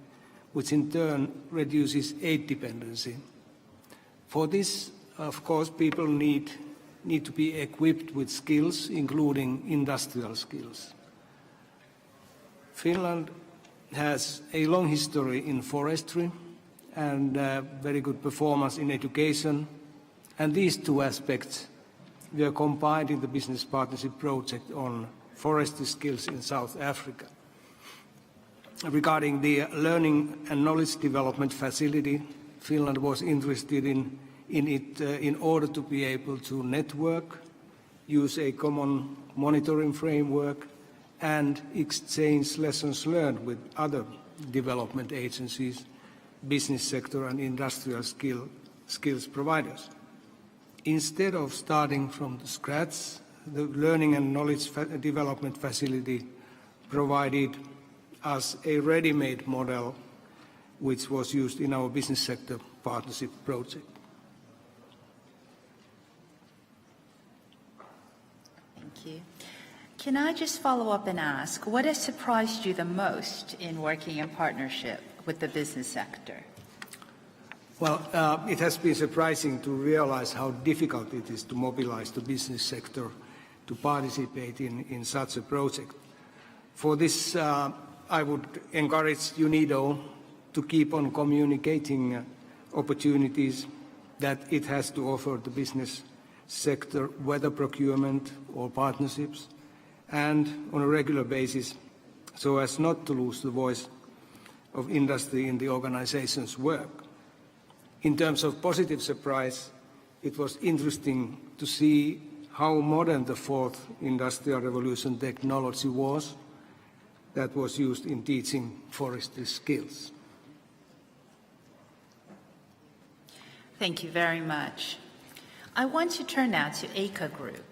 which in turn reduces aid dependency. For this, of course, people need to be equipped with skills, including industrial skills. Finland has a long history in forestry and very good performance in education, and these two aspects were combined in the business partnership project on forestry skills in South Africa. Regarding the Learning and Knowledge Development Facility, Finland was interested in it in order to be able to network, use a common monitoring framework, and exchange lessons learned with other development agencies, business sector and industrial skills providers. Instead of starting from scratch, the Learning and Knowledge Development Facility provided us a ready-made model which was used in our business sector partnership project.
Thank you. Can I just follow up and ask, what has surprised you the most in working in partnership with the business sector?
Well, it has been surprising to realize how difficult it is to mobilize the business sector to participate in such a project. For this, I would encourage UNIDO to keep on communicating opportunities that it has to offer the business sector, whether procurement or partnerships, and on a regular basis, so as not to lose the voice of industry in the organization's work. In terms of positive surprise, it was interesting to see how modern the fourth industrial revolution technology was that was used in teaching forestry skills.
Thank you very much. I want to turn now to AICA Group.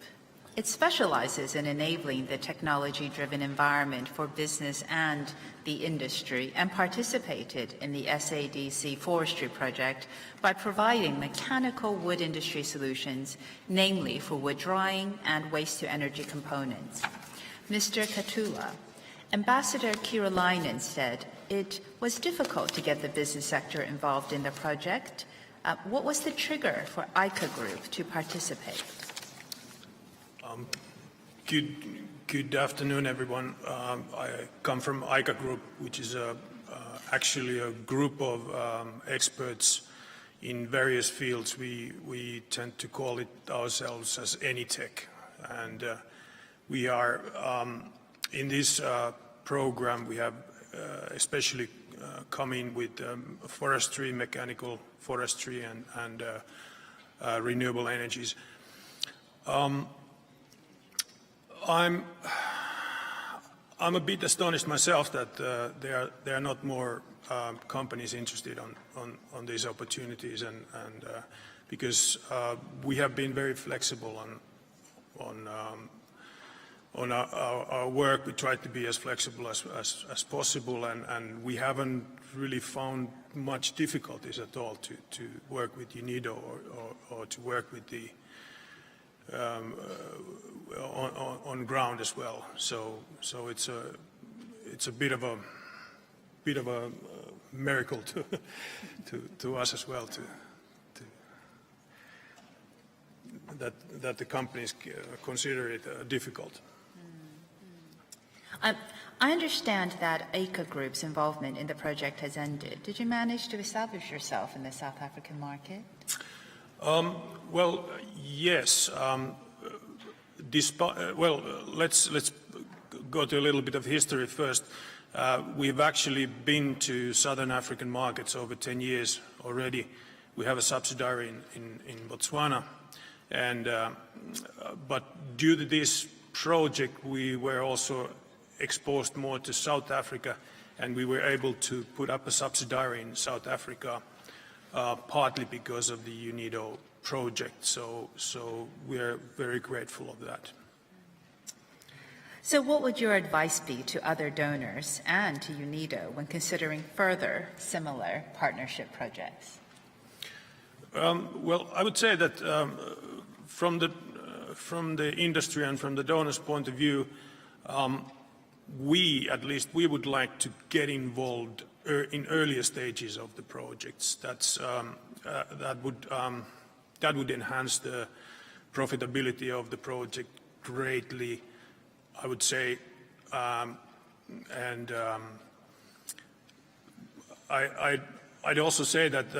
It specializes in enabling the technology-driven environment for business and the industry and participated in the SADC forestry project by providing mechanical wood industry solutions, namely for wood drying and waste-to-energy components. Mr. Katula, Ambassador Kirulainen said it was difficult to get the business sector involved in the project. What was the trigger for AICA Group to participate?
Good afternoon, everyone. I come from AICA Group, which is actually a group of experts in various fields. We tend to call it ourselves as AnyTech, and we are in this program. We have especially come in with forestry, mechanical forestry, and renewable energies. I'm a bit astonished myself that there are not more companies interested on these opportunities, and because we have been very flexible on our work. We try to be as flexible as possible, and we haven't really found much difficulties at all to work with UNIDO or to work with the on ground as well. So it's a bit of a miracle to us as well that the companies consider it difficult.
I understand that AICA Group's involvement in the project has ended. Did you manage to establish yourself in the South African market?
Well, yes. Let's go to a little bit of history first. We've actually been to Southern African markets over 10 years already. We have a subsidiary in Botswana, and but due to this project, we were also exposed more to South Africa, and we were able to put up a subsidiary in South Africa, partly because of the UNIDO project. So we are very grateful of that.
So what would your advice be to other donors and to UNIDO when considering further similar partnership projects?
Well, I would say that from the industry and from the donors' point of view, at least we would like to get involved in earlier stages of the projects. That would enhance the profitability of the project greatly, I would say, and I'd also say that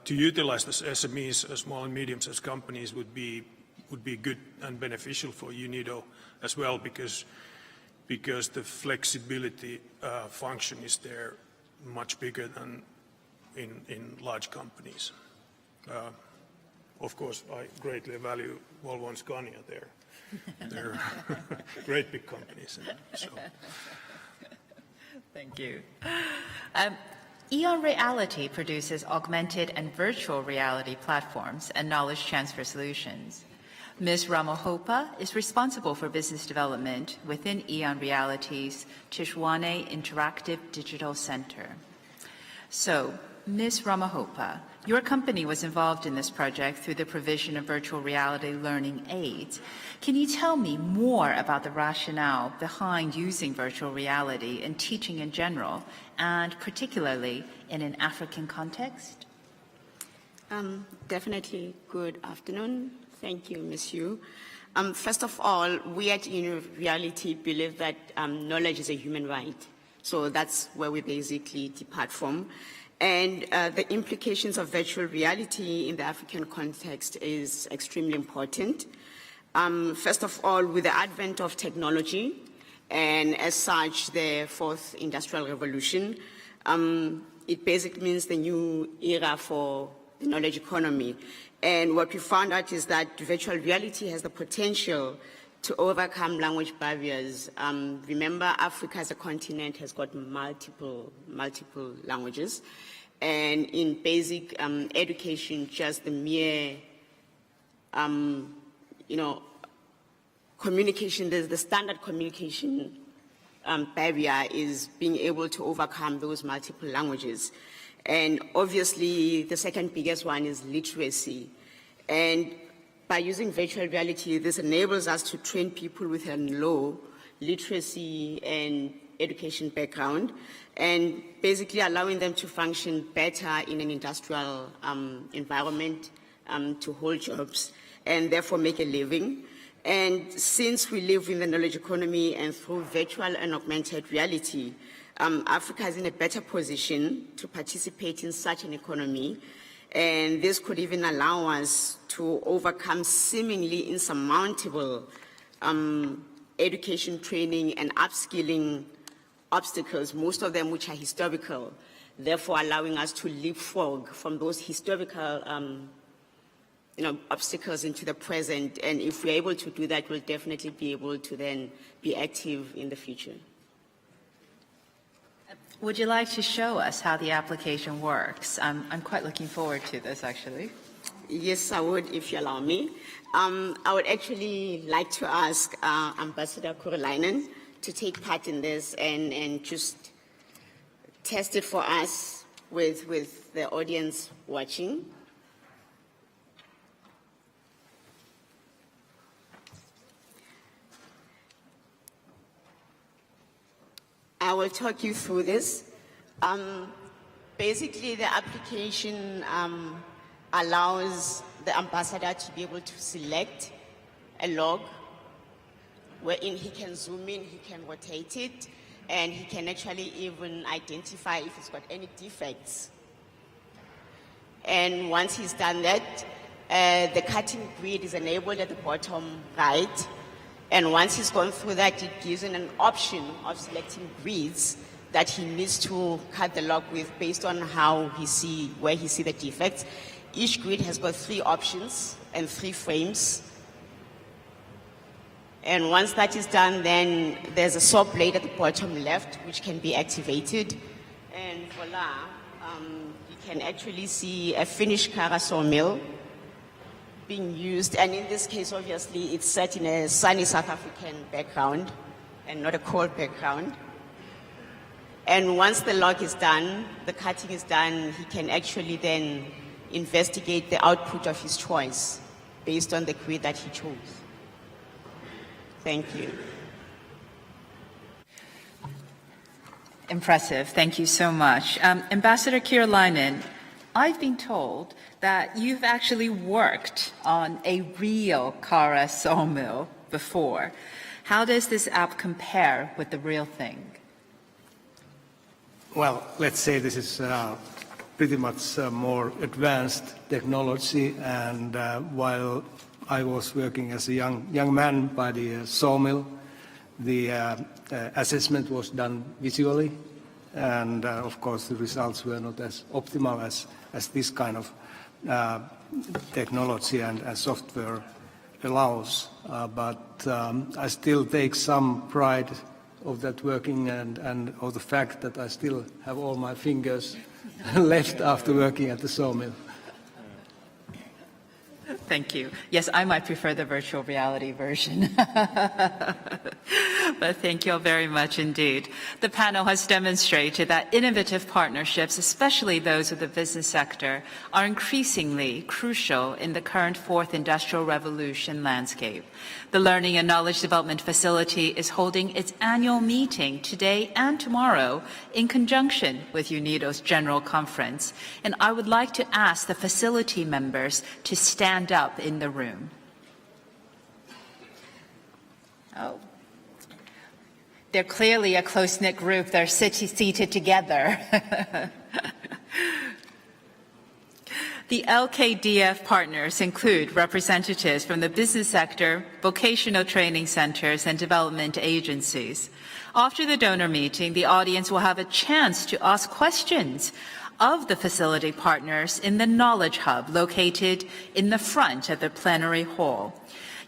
to utilize the SMEs, small and medium-sized companies, would be good and beneficial for UNIDO as well, because the flexibility function is there much bigger than in large companies. Of course, I greatly value Volvo and Scania. They're great big companies. So.
Thank you. Eon Reality produces augmented and virtual reality platforms and knowledge transfer solutions. Ms. Ramahopa is responsible for business development within Eon Reality's Tshwane Interactive Digital Center. So, Ms. Ramahopa, your company was involved in this project through the provision of virtual reality learning aids. Can you tell me more about the rationale behind using virtual reality in teaching in general, and particularly in an African context?
Definitely. Good afternoon. Thank you, Ms. Yu. First of all, we at UNIDO Reality believe that knowledge is a human right. So that's where we basically depart from. And the implications of virtual reality in the African context is extremely important. First of all, with the advent of technology, and as such, the fourth industrial revolution, it basically means the new era for the knowledge economy. And what we found out is that virtual reality has the potential to overcome language barriers. Remember, Africa as a continent has got multiple languages. And in basic education, just the mere, communication, the standard communication barrier is being able to overcome those multiple languages. And obviously, the second biggest one is literacy. And by using virtual reality, this enables us to train people with a low literacy and education background, and basically allowing them to function better in an industrial environment, to hold jobs, and therefore make a living. And since we live in the knowledge economy and through virtual and augmented reality, Africa is in a better position to participate in such an economy, and this could even allow us to overcome seemingly insurmountable education, training, and upskilling obstacles, most of them which are historical, therefore allowing us to leapfrog from those historical obstacles into the present. And if we're able to do that, we'll definitely be able to then be active in the future.
Would you like to show us how the application works? I'm quite looking forward to this, actually.
Yes, I would, if you allow me. I would actually like to ask Ambassador Kurilainen to take part in this and just test it for us with the audience watching. I will talk you through this. Basically, the application allows the ambassador to be able to select a log wherein he can zoom in, he can rotate it, and he can actually even identify if it's got any defects. And once he's done that, the cutting grid is enabled at the bottom right. And once he's gone through that, it gives him an option of selecting grids that he needs to cut the log with based on where he see the defects. Each grid has got 3 options and 3 frames. And once that is done, then there's a saw blade at the bottom left, which can be activated. And voila, you can actually see a finished Kara sawmill being used. And in this case, obviously, it's set in a sunny South African background and not a cold background. And once the log is done, the cutting is done, he can actually then investigate the output of his choice based on the grid that he chose. Thank you.
Impressive. Thank you so much. Ambassador Kurilainen, I've been told that you've actually worked on a real Kara sawmill before. How does this app compare with the real thing?
Well, let's say this is pretty much more advanced technology, and while I was working as a young man by the sawmill, the assessment was done visually, and of course the results were not as optimal as this kind of technology and software allows. But I still take some pride of that working and of the fact that I still have all my fingers left after working at the sawmill.
Thank you. Yes, I might prefer the virtual reality version. But thank you all very much indeed. The panel has demonstrated that innovative partnerships, especially those with the business sector, are increasingly crucial in the current fourth industrial revolution landscape. The Learning and Knowledge Development Facility is holding its annual meeting today and tomorrow in conjunction with UNIDO's General Conference. And I would like to ask the facility members to stand up in the room. Oh. They're clearly a close-knit group. They're seated together. The LKDF partners include representatives from the business sector, vocational training centers, and development agencies. After the donor meeting, the audience will have a chance to ask questions of the facility partners in the Knowledge Hub located in the front of the plenary hall.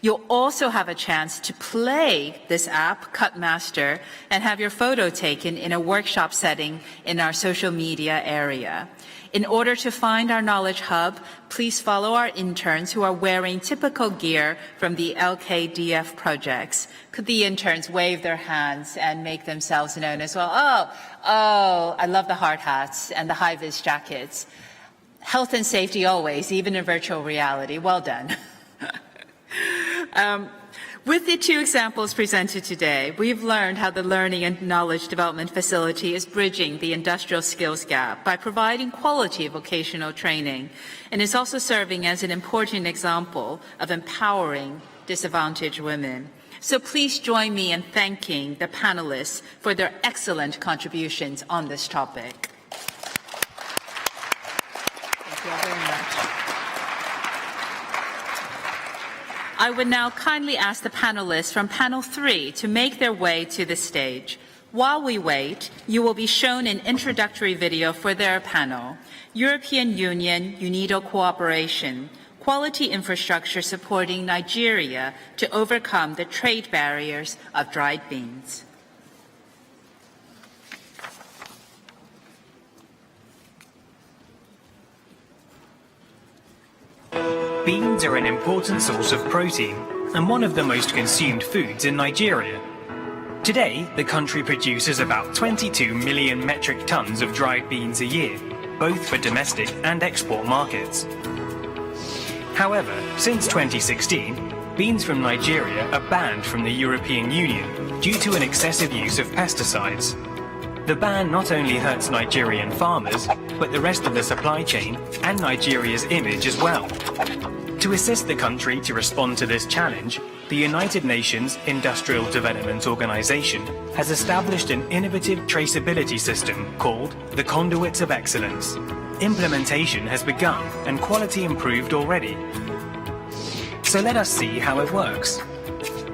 You'll also have a chance to play this app, Cutmaster, and have your photo taken in a workshop setting in our social media area. In order to find our Knowledge Hub, please follow our interns who are wearing typical gear from the LKDF projects. Could the interns wave their hands and make themselves known as well? Oh, I love the hard hats and the high-vis jackets. Health and safety always, even in virtual reality. Well done. With the two examples presented today, we've learned how the Learning and Knowledge Development Facility is bridging the industrial skills gap by providing quality vocational training, and is also serving as an important example of empowering disadvantaged women. So please join me in thanking the panelists for their excellent contributions on this topic. Thank you all very much. I would now kindly ask the panelists from panel 3 to make their way to the stage. While we wait, you will be shown an introductory video for their panel, European Union UNIDO Cooperation, Quality Infrastructure Supporting Nigeria to Overcome the Trade Barriers of Dried Beans.
Beans are an important source of protein and one of the most consumed foods in Nigeria. Today, the country produces about 22 million metric tons of dried beans a year, both for domestic and export markets. However, since 2016, beans from Nigeria are banned from the European Union due to an excessive use of pesticides. The ban not only hurts Nigerian farmers, but the rest of the supply chain and Nigeria's image as well. To assist the country to respond to this challenge, the United Nations Industrial Development Organization has established an innovative traceability system called the Conduits of Excellence. Implementation has begun and quality improved already. So let us see how it works.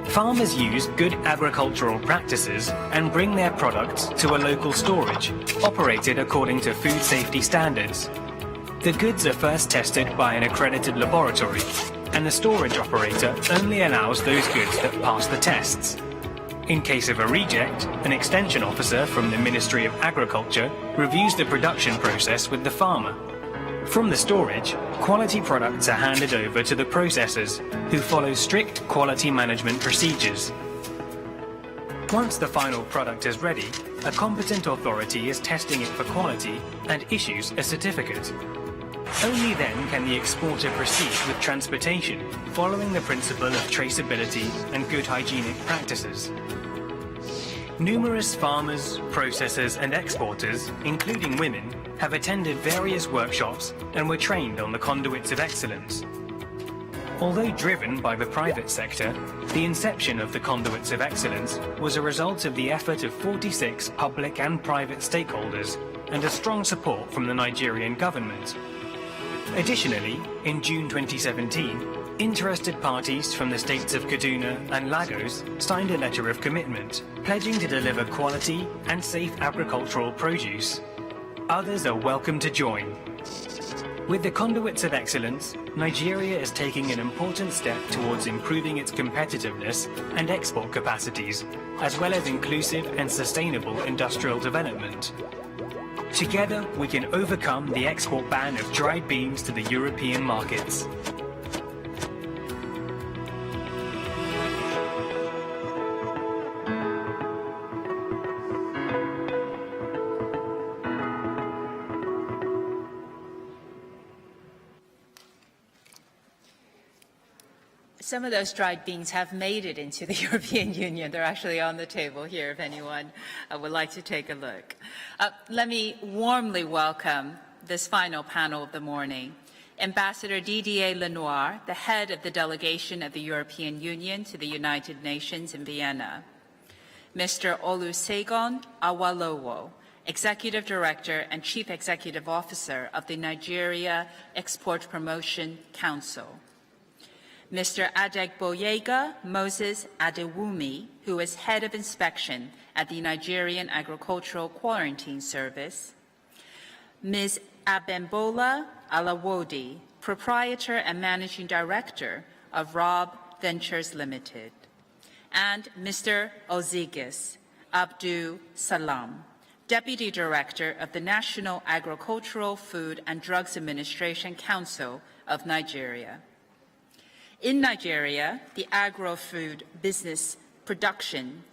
Farmers use good agricultural practices and bring their products to a local storage, operated according to food safety standards. The goods are first tested by an accredited laboratory, and the storage operator only allows those goods that pass the tests. In case of a reject, an extension officer from the Ministry of Agriculture reviews the production process with the farmer. From the storage, quality products are handed over to the processors, who follow strict quality management procedures. Once the final product is ready, a competent authority is testing it for quality and issues a certificate. Only then can the exporter proceed with transportation, following the principle of traceability and good hygienic practices. Numerous farmers, processors and exporters, including women, have attended various workshops and were trained on the Conduits of Excellence. Although driven by the private sector, the inception of the Conduits of Excellence was a result of the effort of 46 public and private stakeholders and a strong support from the Nigerian government. Additionally, in June 2017, interested parties from the states of Kaduna and Lagos signed a letter of commitment, pledging to deliver quality and safe agricultural produce. Others are welcome to join. With the Conduits of Excellence, Nigeria is taking an important step towards improving its competitiveness and export capacities, as well as inclusive and sustainable industrial development. Together, we can overcome the export ban of dried beans to the European markets.
Some of those dried beans have made it into the European Union. They're actually on the table here if anyone would like to take a look. Let me warmly welcome this final panel of the morning. Ambassador Didier Lenoir, the head of the delegation of the European Union to the United Nations in Vienna. Mr. Olusegun Awolowo, Executive Director and Chief Executive Officer of the Nigeria Export Promotion Council. Mr. Adegboyega Moses Adewumi, who is Head of Inspection at the Nigerian Agricultural Quarantine Service. Ms. Abembola Alawodi, Proprietor and Managing Director of Rob Ventures Limited, and Mr. Ozigis Abdu Salam, Deputy Director of the National Agricultural, Food and Drugs Administration Council of Nigeria. In Nigeria, the agri-food production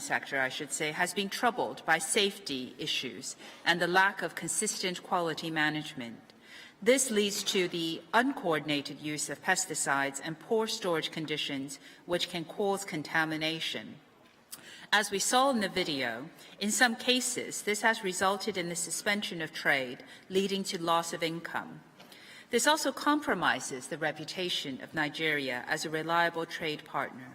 sector, I should say, has been troubled by safety issues and the lack of consistent quality management. This leads to the uncoordinated use of pesticides and poor storage conditions, which can cause contamination. As we saw in the video, in some cases, this has resulted in the suspension of trade, leading to loss of income. This also compromises the reputation of Nigeria as a reliable trade partner.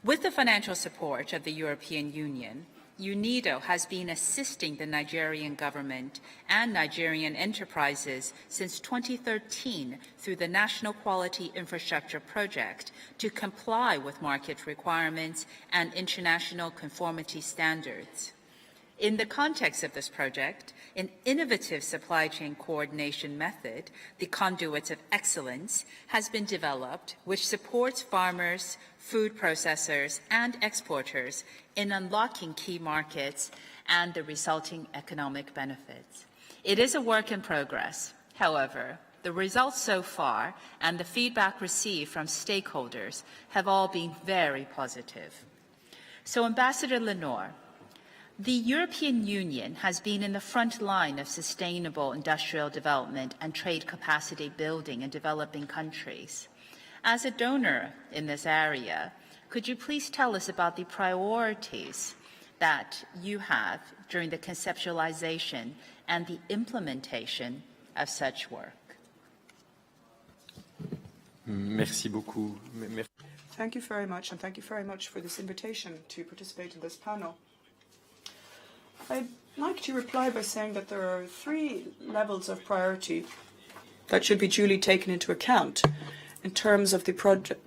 With the financial support of the European Union, UNIDO has been assisting the Nigerian government and Nigerian enterprises since 2013 through the National Quality Infrastructure Project to comply with market requirements and international conformity standards. In the context of this project, an innovative supply chain coordination method, the Conduits of Excellence, has been developed, which supports farmers, food processors, and exporters in unlocking key markets and the resulting economic benefits. It is a work in progress. However, the results so far and the feedback received from stakeholders have all been very positive. So, Ambassador Lenore, the European Union has been in the front line of sustainable industrial development and trade capacity building in developing countries. As a donor in this area, could you please tell us about the priorities that you have during the conceptualization and the implementation of such work?
Merci beaucoup.
Thank you very much, and thank you very much for this invitation to participate in this panel. I'd like to reply by saying that there are 3 levels of priority that should be duly taken into account in terms of the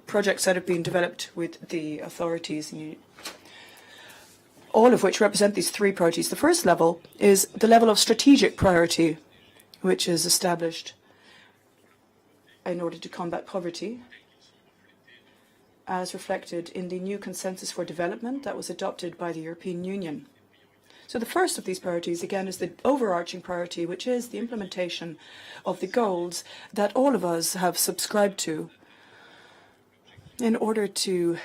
projects that have been developed with the authorities, all of which represent these 3 priorities. The first level is the level of strategic priority, which is established in order to combat poverty, as reflected in the new consensus for development that was adopted by the European Union. So the first of these priorities, again, is the overarching priority, which is the implementation of the goals that all of us have subscribed to in order to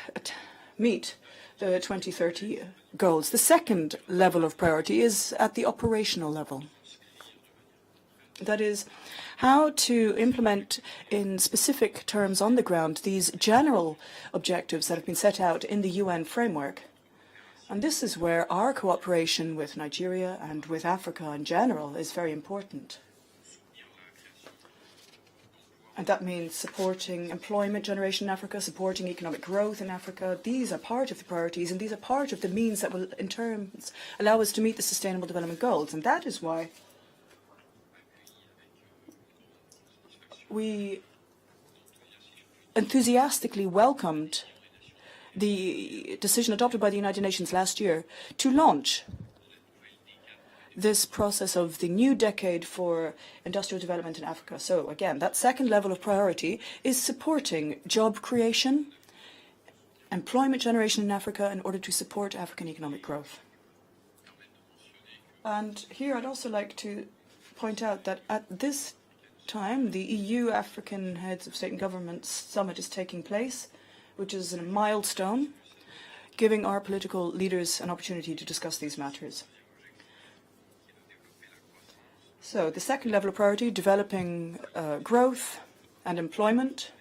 meet the 2030 goals. The second level of priority is at the operational level. That is, how to implement in specific terms on the ground these general objectives that have been set out in the UN framework. And this is where our cooperation with Nigeria and with Africa in general is very important. And that means supporting employment generation in Africa, supporting economic growth in Africa. These are part of the priorities, and these are part of the means that will, in terms, allow us to meet the Sustainable Development Goals. And that is why we enthusiastically welcomed the decision adopted by the United Nations last year to launch this process of the new decade for industrial development in Africa. So again, that second level of priority is supporting job creation, employment generation in Africa in order to support African economic growth. And here I'd also like to point out that at this time, the EU-African Heads of State and Government Summit is taking place, which is a milestone, giving our political leaders an opportunity to discuss these matters. So the second level of priority, developing growth and employment.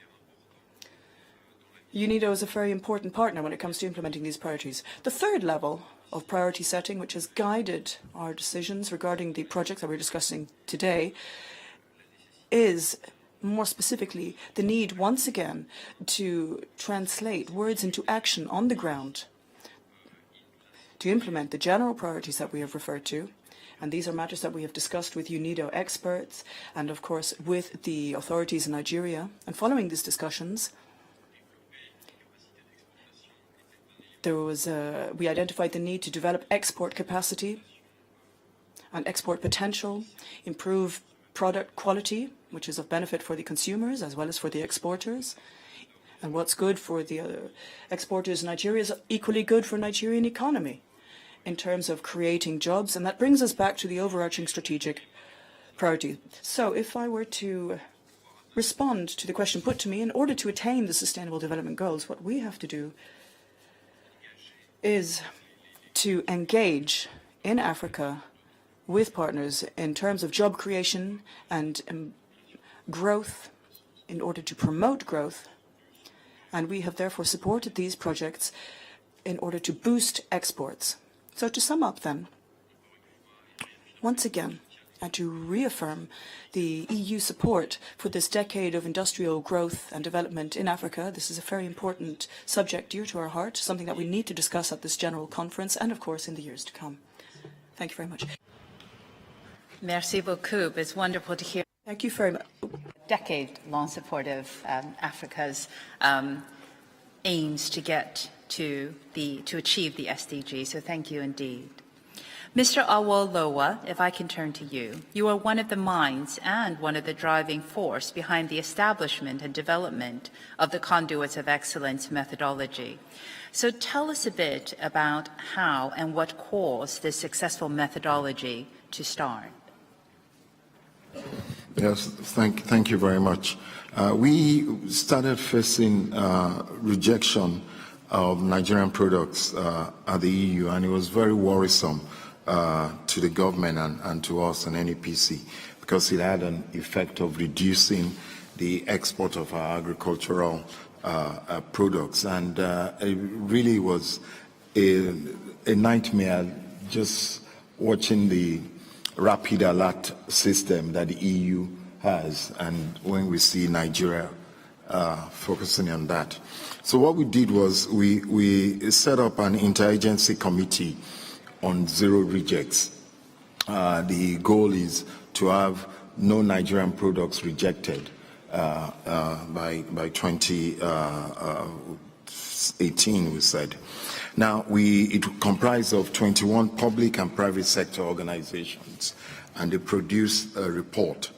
UNIDO is a very important partner when it comes to implementing these priorities. The third level of priority setting, which has guided our decisions regarding the projects that we're discussing today, is more specifically the need once again to translate words into action on the ground to implement the general priorities that we have referred to. And these are matters that we have discussed with UNIDO experts and, of course, with the authorities in Nigeria. And following these discussions, we identified the need to develop export capacity and export potential, improve product quality, which is of benefit for the consumers as well as for the exporters. And what's good for the exporters in Nigeria is equally good for Nigerian economy in terms of creating jobs. And that brings us back to the overarching strategic priority. So if I were to respond to the question put to me, in order to attain the Sustainable Development Goals, what we have to do is to engage in Africa with partners in terms of job creation and growth in order to promote growth. And we have therefore supported these projects in order to boost exports. So to sum up then, once again, and to reaffirm the EU support for this decade of industrial growth and development in Africa. This is a very important subject dear to our heart, something that we need to discuss at this general conference and, of course, in the years to come. Thank you very much.
Merci beaucoup. It's wonderful to hear.
Thank you very much.
Decade-long support of Africa's aims to get to achieve the SDGs. So thank you indeed. Mr. Awolowo, if I can turn to you. You are one of the minds and one of the driving force behind the establishment and development of the Conduits of Excellence methodology. So tell us a bit about how and what caused this successful methodology to start.
Yes, thank you very much. We started facing rejection of Nigerian products at the EU, and it was very worrisome to the government and to us and NEPC, because it had an effect of reducing the export of our agricultural products, and it really was a nightmare just watching the rapid alert system that the EU has, and when we see Nigeria focusing on that. So what we did was we set up an interagency committee on zero rejects. The goal is to have no Nigerian products rejected by 2018, we said. Now, it comprised of 21 public and private sector organizations, and they produced a report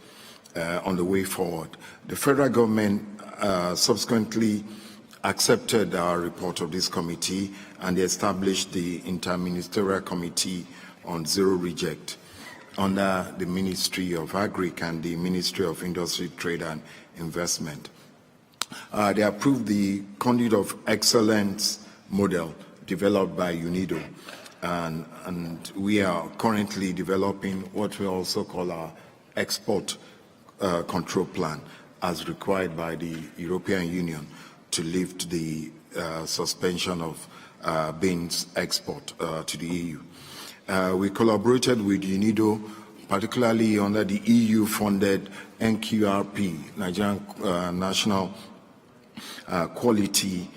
on the way forward. The federal government subsequently accepted our report of this committee, and they established the Interministerial Committee on Zero Reject under the Ministry of Agric and the Ministry of Industry, Trade and Investment. They approved the Conduit of Excellence model developed by UNIDO, and we are currently developing what we also call our export control plan, as required by the European Union, to lift the suspension of beans export to the EU. We collaborated with UNIDO, particularly under the EU-funded NQRP, Nigerian National Quality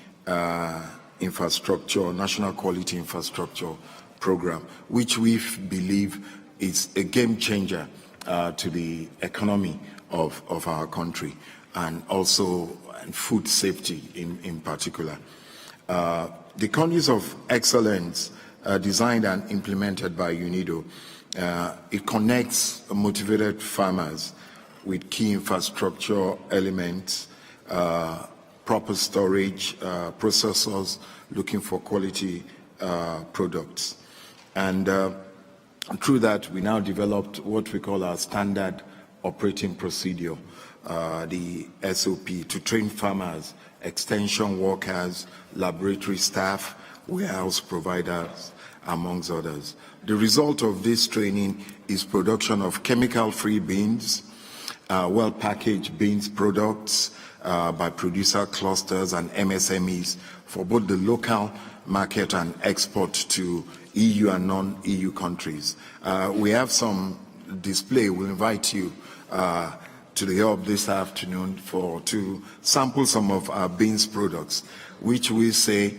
Infrastructure, National Quality Infrastructure Program, which we believe is a game changer to the economy of our country, and also food safety in particular. The Conduits of Excellence designed and implemented by UNIDO, it connects motivated farmers with key infrastructure elements, proper storage, processors looking for quality products. And through that, we now developed what we call our standard operating procedure, the SOP, to train farmers, extension workers, laboratory staff, warehouse providers, amongst others. The result of this training is production of chemical-free beans, well-packaged beans products by producer clusters and MSMEs for both the local market and export to EU and non-EU countries. We have some display. We'll invite you to the hub this afternoon to sample some of our beans products, which we say,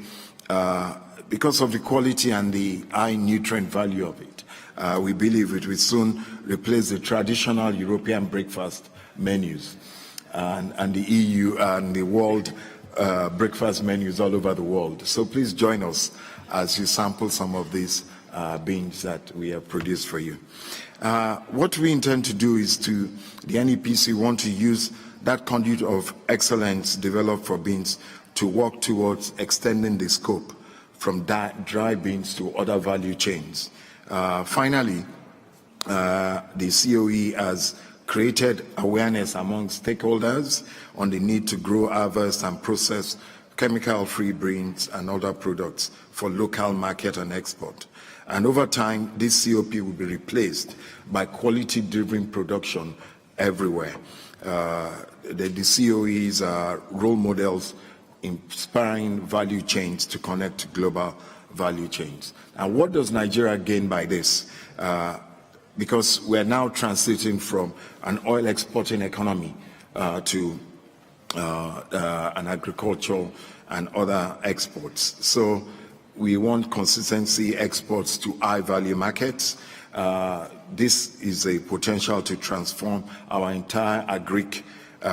because of the quality and the high nutrient value of it, we believe it will soon replace the traditional European breakfast menus and the EU and the world breakfast menus all over the world. So please join us as you sample some of these beans that we have produced for you. What we intend to do is the NEPC want to use that conduit of excellence developed for beans to work towards extending the scope from dry beans to other value chains. Finally, the COE has created awareness among stakeholders on the need to grow, harvest, and process chemical-free beans and other products for local market and export. And over time, this COP will be replaced by quality-driven production everywhere. The COEs are role models inspiring value chains to connect to global value chains. And what does Nigeria gain by this? Because we're now transiting from an oil exporting economy to an agricultural and other exports. So we want consistency exports to high value markets. This is a potential to transform our entire agric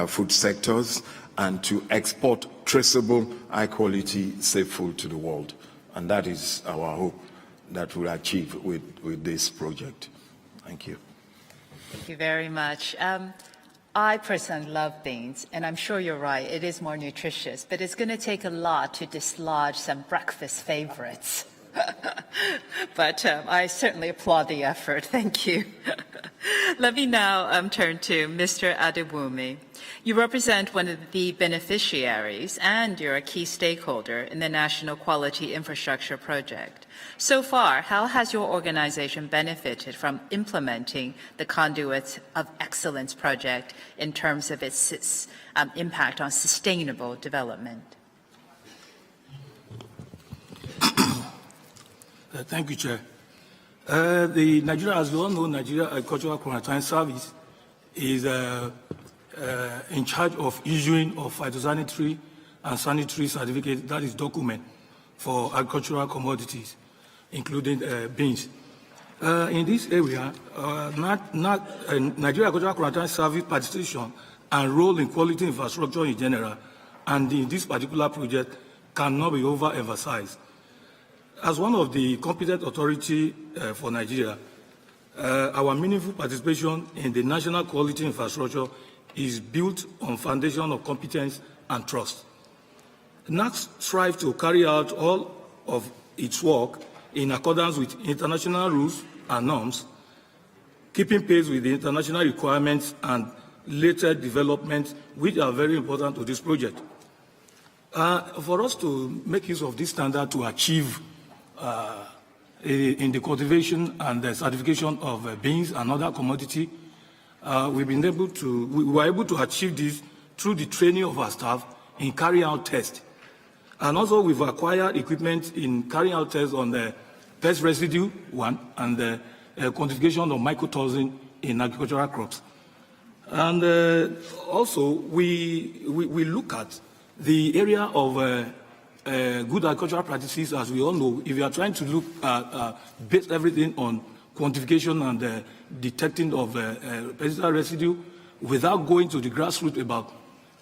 food sectors and to export traceable, high quality, safe food to the world. And that is our hope that we'll achieve with this project. Thank you.
Thank you very much. I personally love beans, and I'm sure you're right, it is more nutritious, but it's going to take a lot to dislodge some breakfast favorites. But I certainly applaud the effort. Thank you. Let me now turn to Mr. Adewumi. You represent one of the beneficiaries and you're a key stakeholder in the National Quality Infrastructure Project. So far, how has your organization benefited from implementing the Conduits of Excellence project in terms of its impact on sustainable development?
Thank you, Chair. The Nigeria, as we all know, Nigeria Agricultural Quarantine Service is in charge of issuing of phytosanitary and sanitary certificates, that is document, for agricultural commodities, including beans. In this area, Nigeria Agricultural Quarantine Service participation and role in quality infrastructure in general, and in this particular project, cannot be overemphasized. As one of the competent authority for Nigeria, our meaningful participation in the national quality infrastructure is built on foundation of competence and trust. NAC strives to carry out all of its work in accordance with international rules and norms, keeping pace with the international requirements and later developments which are very important to this project. For us to make use of this standard to achieve in the cultivation and the certification of beans and other commodity, we were able to achieve this through the training of our staff in carrying out tests. And also we've acquired equipment in carrying out tests on the pest residue one and the quantification of mycotoxin in agricultural crops. And also we look at the area of good agricultural practices. As we all know, if you are trying to look at base everything on quantification and detecting of pesticide residue without going to the grassroots about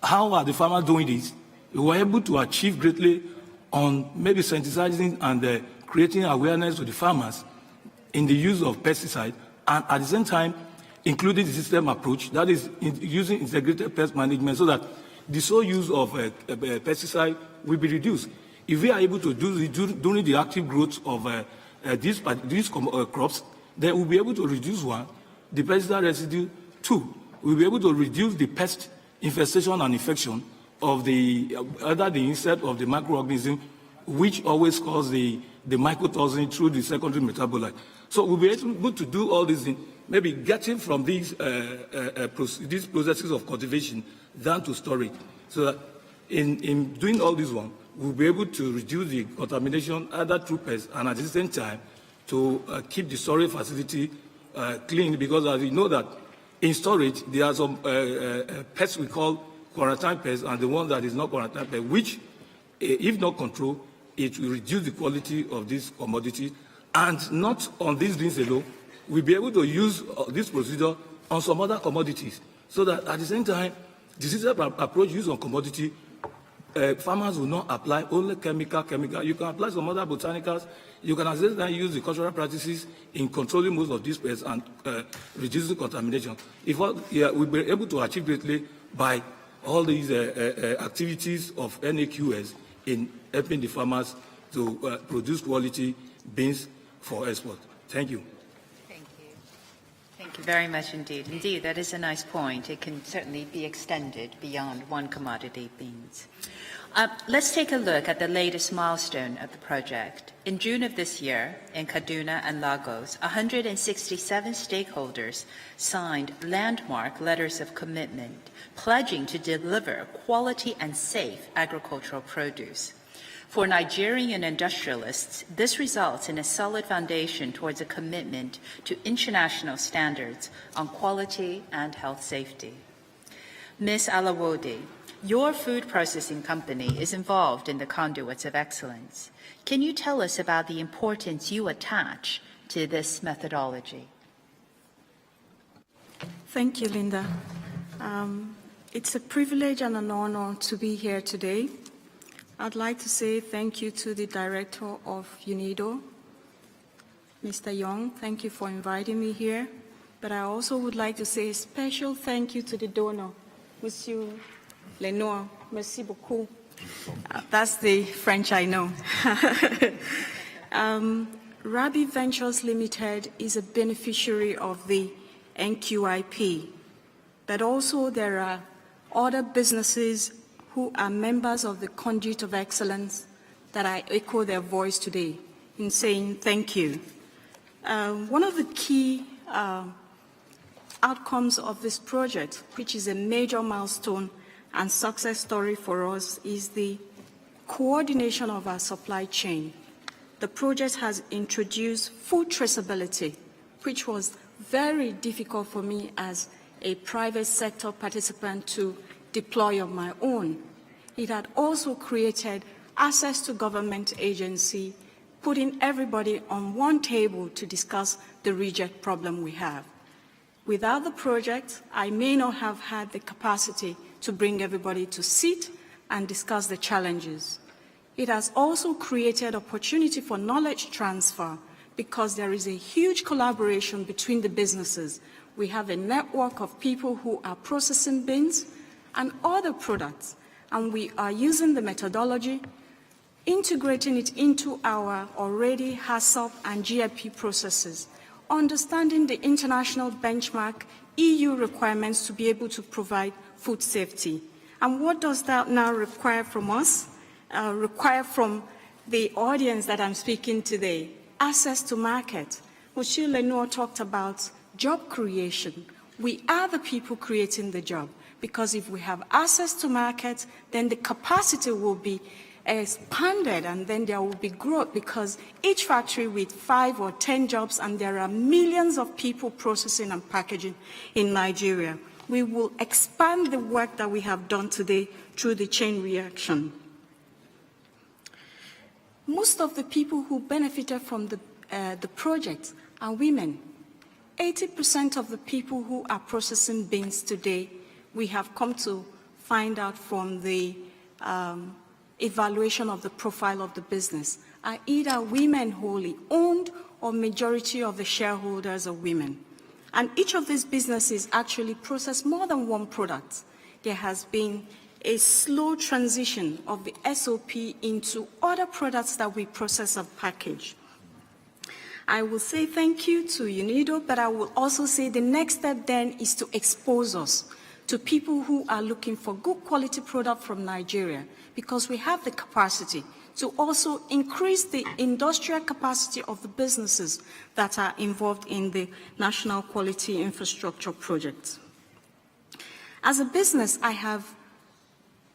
how are the farmers doing this, we were able to achieve greatly on maybe sensitizing and creating awareness to the farmers in the use of pesticide, and at the same time including the system approach, that is using integrated pest management, so that the sole use of pesticide will be reduced. If we are able to do this during the active growth of these crops, then we'll be able to reduce one, the pesticide residue. Two, we'll be able to reduce the pest infestation and infection of the insect of the microorganism, which always cause the mycotoxin through the secondary metabolite. So we'll be able to do all these things, maybe getting from these processes of cultivation down to storage, so that in doing all this one, we'll be able to reduce the contamination either through pests and at the same time to keep the storage facility clean, because as you know that in storage there are some pests we call quarantine pests and the one that is not quarantine pest, which if not controlled, it will reduce the quality of this commodity. And not on these beans alone, we'll be able to use this procedure on some other commodities, so that at the same time, the system approach used on commodity farmers will not apply only chemical. You can apply some other botanicals. You can at then use the cultural practices in controlling most of these pests and reducing contamination. We'll be able to achieve greatly by all these activities of NAQS in helping the farmers to produce quality beans for export. Thank you.
Thank you. Thank you very much indeed. Indeed, that is a nice point. It can certainly be extended beyond one commodity, beans. Let's take a look at the latest milestone of the project. In June of this year, in Kaduna and Lagos, 167 stakeholders signed landmark letters of commitment, pledging to deliver quality and safe agricultural produce. For Nigerian industrialists, this results in a solid foundation towards a commitment to international standards on quality and health safety. Ms. Alawode, your food processing company is involved in the conduits of excellence. Can you tell us about the importance you attach to this methodology?
Thank you, Linda. It's a privilege and an honor to be here today. I'd like to say thank you to the director of UNIDO, Mr. Young. Thank you for inviting me here. But I also would like to say a special thank you to the donor, Monsieur Lenoir. Merci beaucoup. That's the French I know. Rabi Ventures Limited is a beneficiary of the NQIP, but also there are other businesses who are members of the Conduit of Excellence that I echo their voice today in saying thank you. One of the key outcomes of this project, which is a major milestone and success story for us, is the coordination of our supply chain. The project has introduced food traceability, which was very difficult for me as a private sector participant to deploy on my own. It had also created access to government agency, putting everybody on one table to discuss the reject problem we have. Without the project, I may not have had the capacity to bring everybody to sit and discuss the challenges. It has also created opportunity for knowledge transfer because there is a huge collaboration between the businesses. We have a network of people who are processing beans and other products, and we are using the methodology, integrating it into our already HACCP and GIP processes, understanding the international benchmark, EU requirements to be able to provide food safety. And what does that now require from us? Require from the audience that I'm speaking today? Access to market. Monsieur Lenoir talked about job creation. We are the people creating the job, because if we have access to market, then the capacity will be expanded, and then there will be growth, because each factory with 5 or 10 jobs, and there are millions of people processing and packaging in Nigeria. We will expand the work that we have done today through the chain reaction. Most of the people who benefited from the project are women. 80% of the people who are processing beans today, we have come to find out from the evaluation of the profile of the business, are either women wholly owned or majority of the shareholders are women. And each of these businesses actually process more than one product. There has been a slow transition of the SOP into other products that we process and package. I will say thank you to UNIDO, but I will also say the next step then is to expose us to people who are looking for good quality product from Nigeria, because we have the capacity to also increase the industrial capacity of the businesses that are involved in the National Quality Infrastructure Project. As a business, I have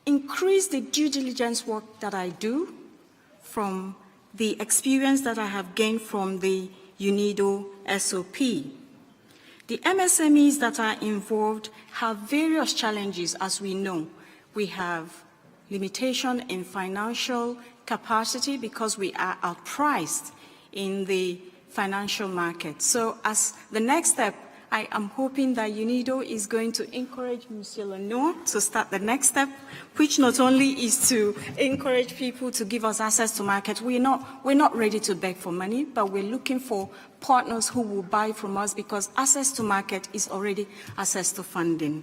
increased the due diligence work that I do from the experience that I have gained from the UNIDO SOP. The MSMEs that are involved have various challenges, as we know. We have limitation in financial capacity because we are outpriced in the financial market. So as the next step, I am hoping that UNIDO is going to encourage Monsieur Lenoir to start the next step, which not only is to encourage people to give us access to market. We're not ready to beg for money, but we're looking for partners who will buy from us, because access to market is already access to funding.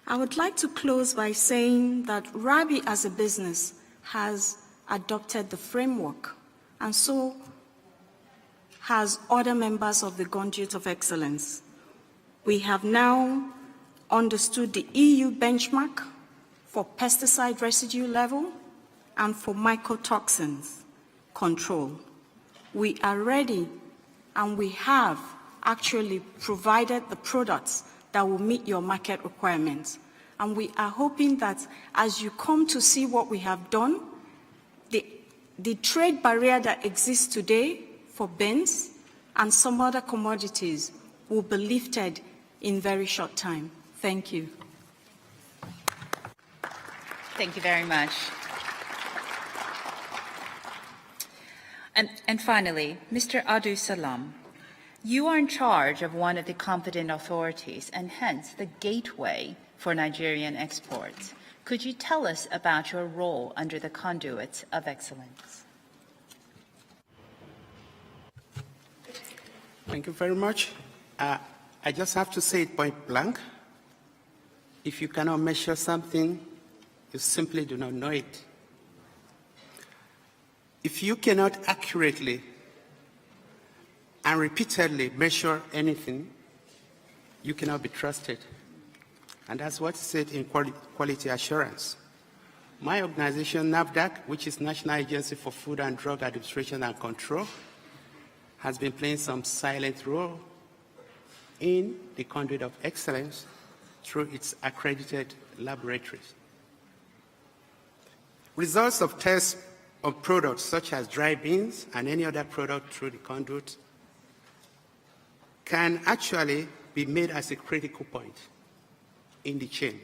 I would like to close by saying that RABI as a business has adopted the framework, and so has other members of the Conduit of Excellence. We have now understood the EU benchmark for pesticide residue level and for mycotoxins control. We are ready, and we have actually provided the products that will meet your market requirements. And we are hoping that as you come to see what we have done, the trade barrier that exists today for beans and some other commodities will be lifted in very short time. Thank you.
Thank you very much. And finally, Mr. Adu Salam, you are in charge of one of the competent authorities and hence the gateway for Nigerian exports. Could you tell us about your role under the Conduit of Excellence?
Thank you very much. I just have to say it point blank. If you cannot measure something, you simply do not know it. If you cannot accurately and repeatedly measure anything, you cannot be trusted. And that's what's said in quality assurance. My organization, NAFDAC, which is National Agency for Food and Drug Administration and Control, has been playing some silent role in the Conduit of Excellence through its accredited laboratories. Results of tests of products such as dry beans and any other product through the conduit can actually be made as a critical point in the chain.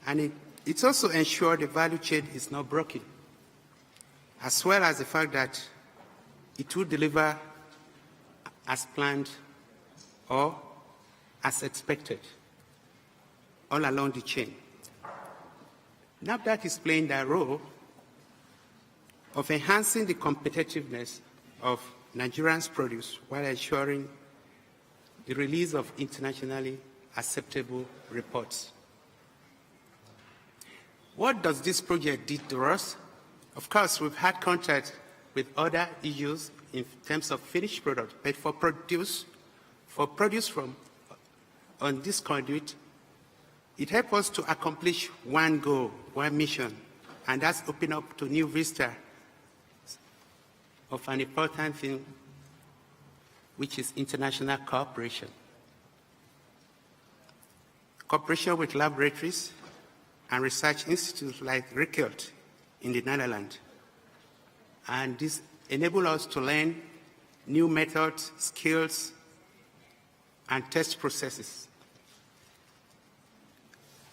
And it also ensures the value chain is not broken, as well as the fact that it will deliver as planned or as expected all along the chain. NAFDAC is playing that role of enhancing the competitiveness of Nigerians' produce while ensuring the release of internationally acceptable reports. What does this project do to us? Of course, we've had contact with other EUs in terms of finished product, but for produce from on this conduit, it helps us to accomplish one goal, one mission, and that's open up to new vista of an important thing, which is international cooperation. Cooperation with laboratories and research institutes like Rickelt in the Netherlands. And this enables us to learn new methods, skills, and test processes.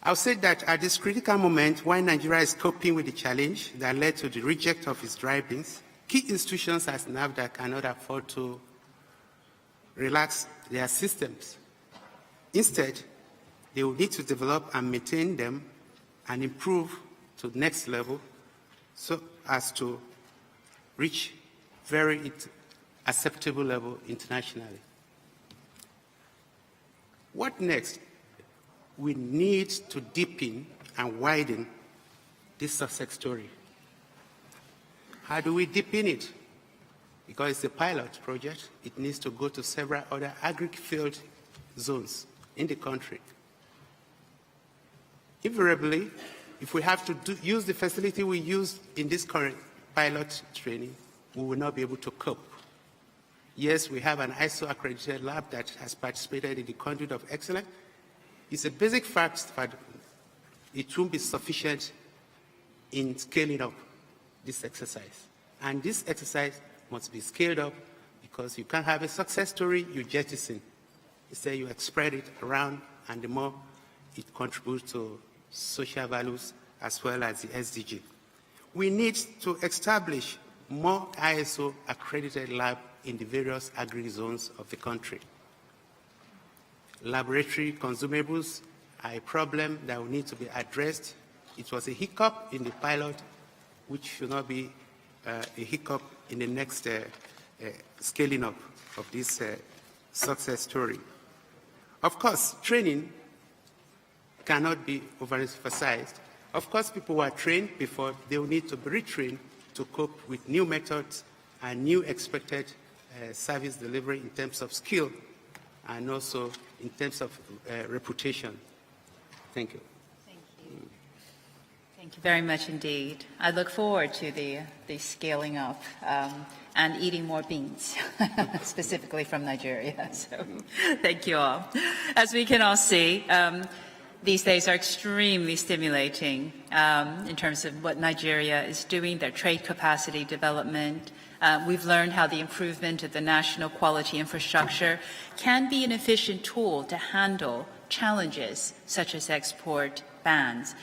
I'll say that at this critical moment, while Nigeria is coping with the challenge that led to the reject of its dry beans, key institutions as NAFDAC cannot afford to relax their systems. Instead, they will need to develop and maintain them and improve to the next level so as to reach very acceptable level internationally. What next? We need to deepen and widen this success story. How do we deepen it? Because it's a pilot project, it needs to go to several other agri-field zones in the country. Invariably, if we have to use the facility we use in this current pilot training, we will not be able to cope. Yes, we have an ISO-accredited lab that has participated in the Conduit of Excellence. It's a basic fact that it won't be sufficient in scaling up this exercise. And this exercise must be scaled up because you can't have a success story you jettison. Instead, you spread it around, and the more it contributes to social values as well as the SDG. We need to establish more ISO accredited labs in the various agri-zones of the country. Laboratory consumables are a problem that will need to be addressed. It was a hiccup in the pilot, which should not be a hiccup in the next scaling up of this success story. Of course, training cannot be overemphasized. Of course, people who are trained before, they will need to be retrained to cope with new methods and new expected service delivery in terms of skill and also in terms of reputation. Thank you.
Thank you. Thank you very much indeed. I look forward to the scaling up and eating more beans, specifically from Nigeria. So thank you all. As we can all see, these days are extremely stimulating in terms of what Nigeria is doing, their trade capacity development. We've learned how the improvement of the national quality infrastructure can be an efficient tool to handle challenges such as export bans.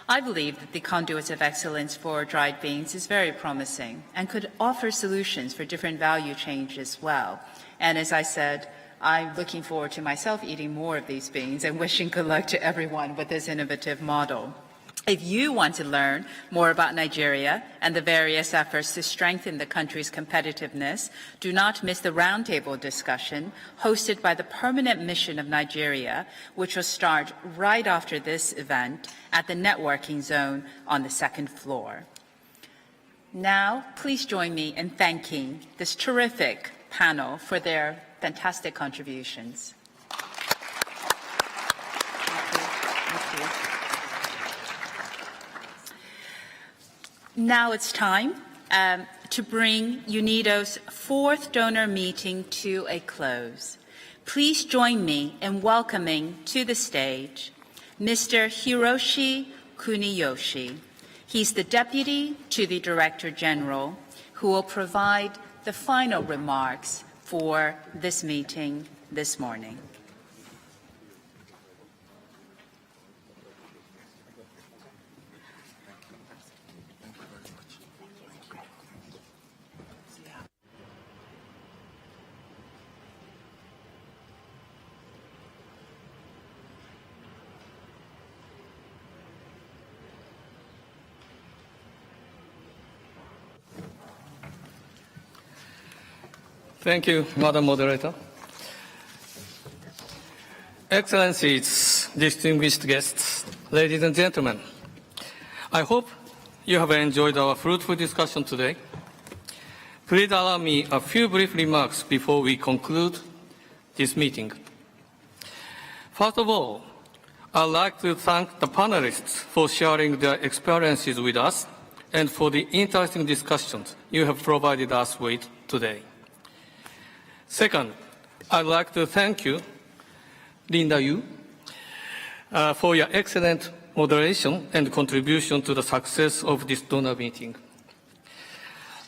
I believe that the conduit of excellence for dried beans is very promising and could offer solutions for different value chains as well. And as I said, I'm looking forward to myself eating more of these beans and wishing good luck to everyone with this innovative model. If you want to learn more about Nigeria and the various efforts to strengthen the country's competitiveness, do not miss the roundtable discussion hosted by the Permanent Mission of Nigeria, which will start right after this event at the networking zone on the second floor. Now, please join me in thanking this terrific panel for their fantastic contributions. Thank you. Now it's time to bring UNIDO's 4th donor meeting to a close. Please join me in welcoming to the stage Mr. Hiroshi Kuniyoshi. He's the Deputy to the Director General who will provide the final remarks for this meeting this morning.
Thank you, Madam Moderator. Excellencies, distinguished guests, ladies and gentlemen, I hope you have enjoyed our fruitful discussion today. Please allow me a few brief remarks before we conclude this meeting. First of all, I'd like to thank the panelists for sharing their experiences with us and for the interesting discussions you have provided us with today. Second, I'd like to thank you, Linda Yu, for your excellent moderation and contribution to the success of this donor meeting.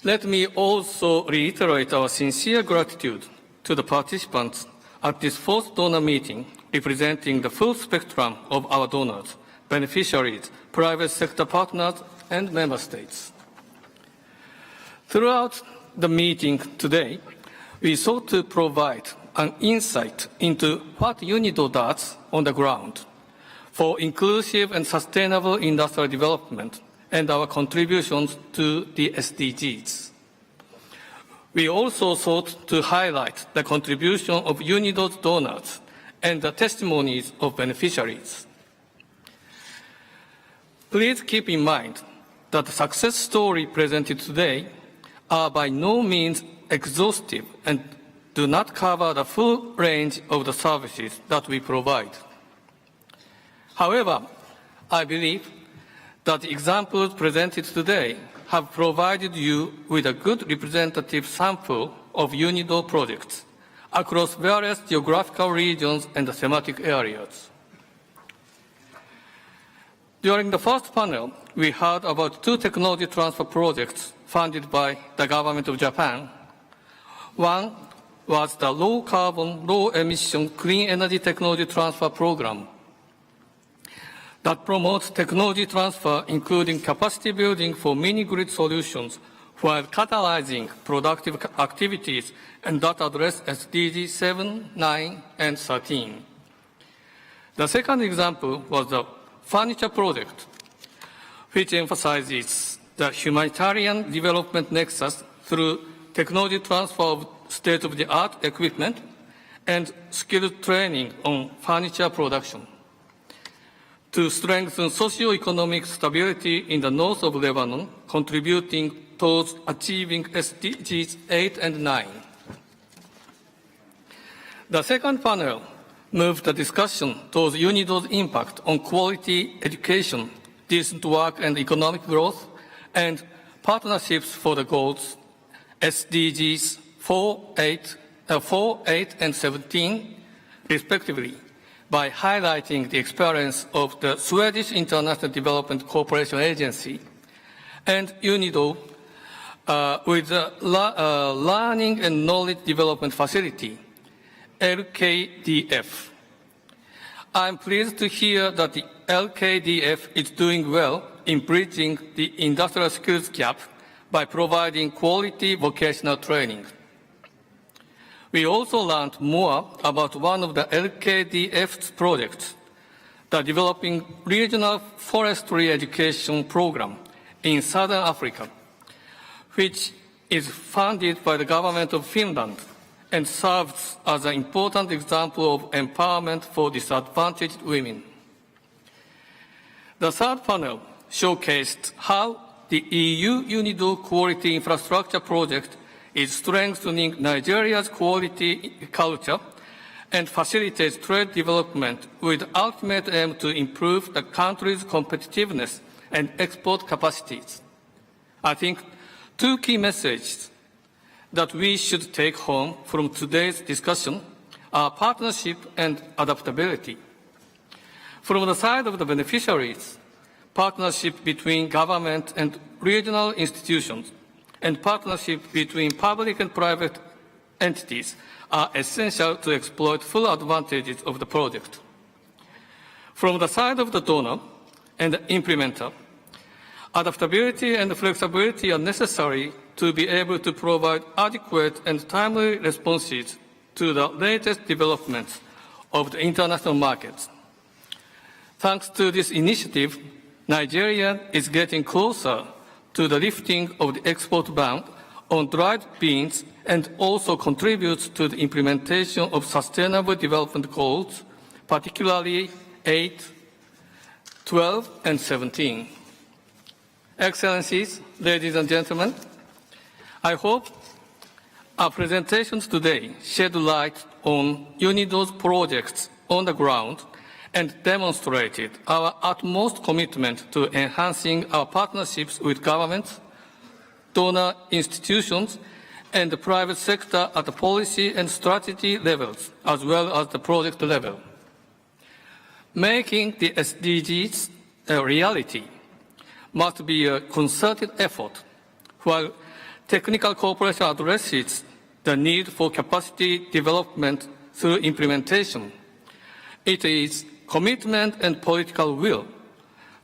Let me also reiterate our sincere gratitude to the participants at this 4th donor meeting, representing the full spectrum of our donors, beneficiaries, private sector partners, and member states. Throughout the meeting today, we sought to provide an insight into what UNIDO does on the ground for inclusive and sustainable industrial development and our contributions to the SDGs. We also sought to highlight the contribution of UNIDO's donors and the testimonies of beneficiaries. Please keep in mind that the success stories presented today are by no means exhaustive and do not cover the full range of the services that we provide. However, I believe that the examples presented today have provided you with a good representative sample of UNIDO projects across various geographical regions and thematic areas. During the first panel, we heard about 2 technology transfer projects funded by the government of Japan. One was the Low Carbon, Low Emission Clean Energy Technology Transfer Program that promotes technology transfer, including capacity building for mini-grid solutions while catalyzing productive activities and that address SDGs 7, 9, and 13. The second example was the furniture project, which emphasizes the humanitarian development nexus through technology transfer of state-of-the-art equipment and skilled training on furniture production to strengthen socio-economic stability in the north of Lebanon, contributing towards achieving SDGs 8 and 9. The second panel moved the discussion towards UNIDO's impact on quality education, decent work and economic growth, and partnerships for the goals SDGs 4, 8, and 17, respectively, by highlighting the experience of the Swedish International Development Cooperation Agency and UNIDO with the Learning and Knowledge Development Facility, LKDF. I'm pleased to hear that the LKDF is doing well in bridging the industrial skills gap by providing quality vocational training. We also learned more about one of the LKDF's projects, the Developing Regional Forestry Education Program in Southern Africa, which is funded by the government of Finland and serves as an important example of empowerment for disadvantaged women. The third panel showcased how the EU UNIDO Quality Infrastructure Project is strengthening Nigeria's quality culture and facilitates trade development with the ultimate aim to improve the country's competitiveness and export capacities. I think two key messages that we should take home from today's discussion are partnership and adaptability. From the side of the beneficiaries, partnership between government and regional institutions and partnership between public and private entities are essential to exploit full advantages of the project. From the side of the donor and the implementer, adaptability and flexibility are necessary to be able to provide adequate and timely responses to the latest developments of the international markets. Thanks to this initiative, Nigeria is getting closer to the lifting of the export ban on dried beans and also contributes to the implementation of Sustainable Development Goals, particularly 8, 12, and 17. Excellencies, ladies and gentlemen, I hope our presentations today shed light on UNIDO's projects on the ground and demonstrated our utmost commitment to enhancing our partnerships with governments, donor institutions, and the private sector at the policy and strategy levels, as well as the project level. Making the SDGs a reality must be a concerted effort, while technical cooperation addresses the need for capacity development through implementation. It is commitment and political will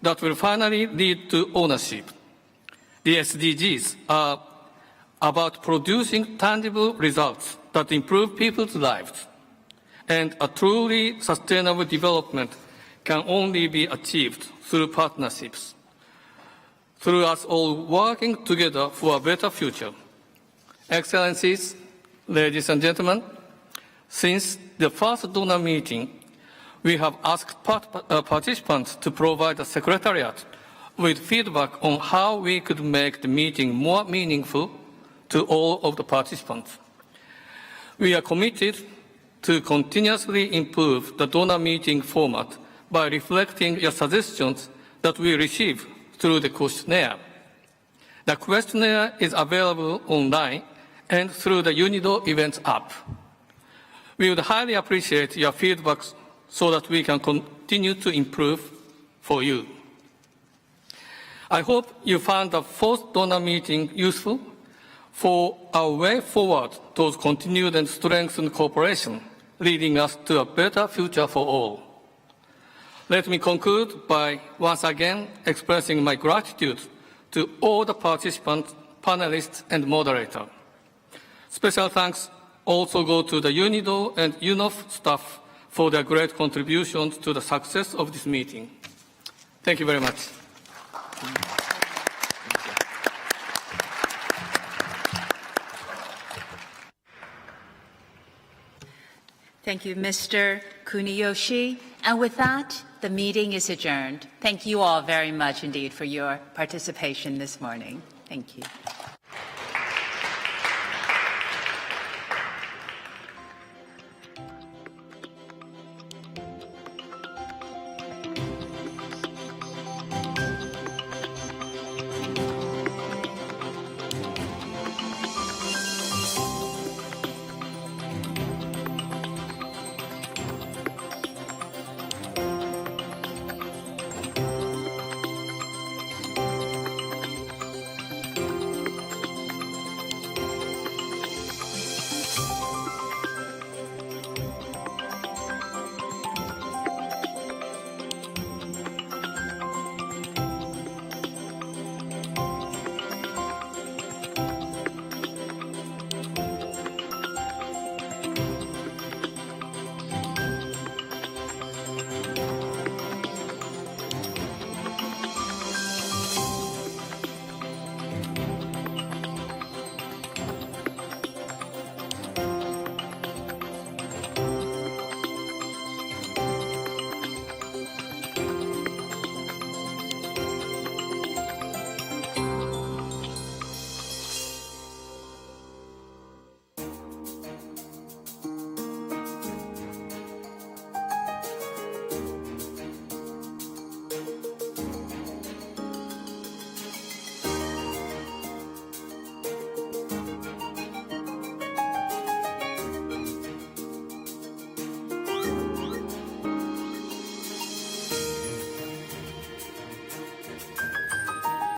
that will finally lead to ownership. The SDGs are about producing tangible results that improve people's lives, and a truly sustainable development can only be achieved through partnerships, through us all working together for a better future. Excellencies, ladies and gentlemen, since the first donor meeting, we have asked participants to provide the Secretariat with feedback on how we could make the meeting more meaningful to all of the participants. We are committed to continuously improve the donor meeting format by reflecting your suggestions that we receive through the questionnaire. The questionnaire is available online and through the UNIDO Events app. We would highly appreciate your feedback so that we can continue to improve for you. I hope you found the fourth donor meeting useful for our way forward towards continued and strengthened cooperation, leading us to a better future for all. Let me conclude by once again expressing my gratitude to all the participants panelists, and moderator. Special thanks also go to the UNIDO and UNOF staff for their great contributions to the success of this meeting. Thank you very much.
Thank you, Mr. Kuniyoshi. And with that, the meeting is adjourned. Thank you all very much indeed for your participation this morning. Thank you.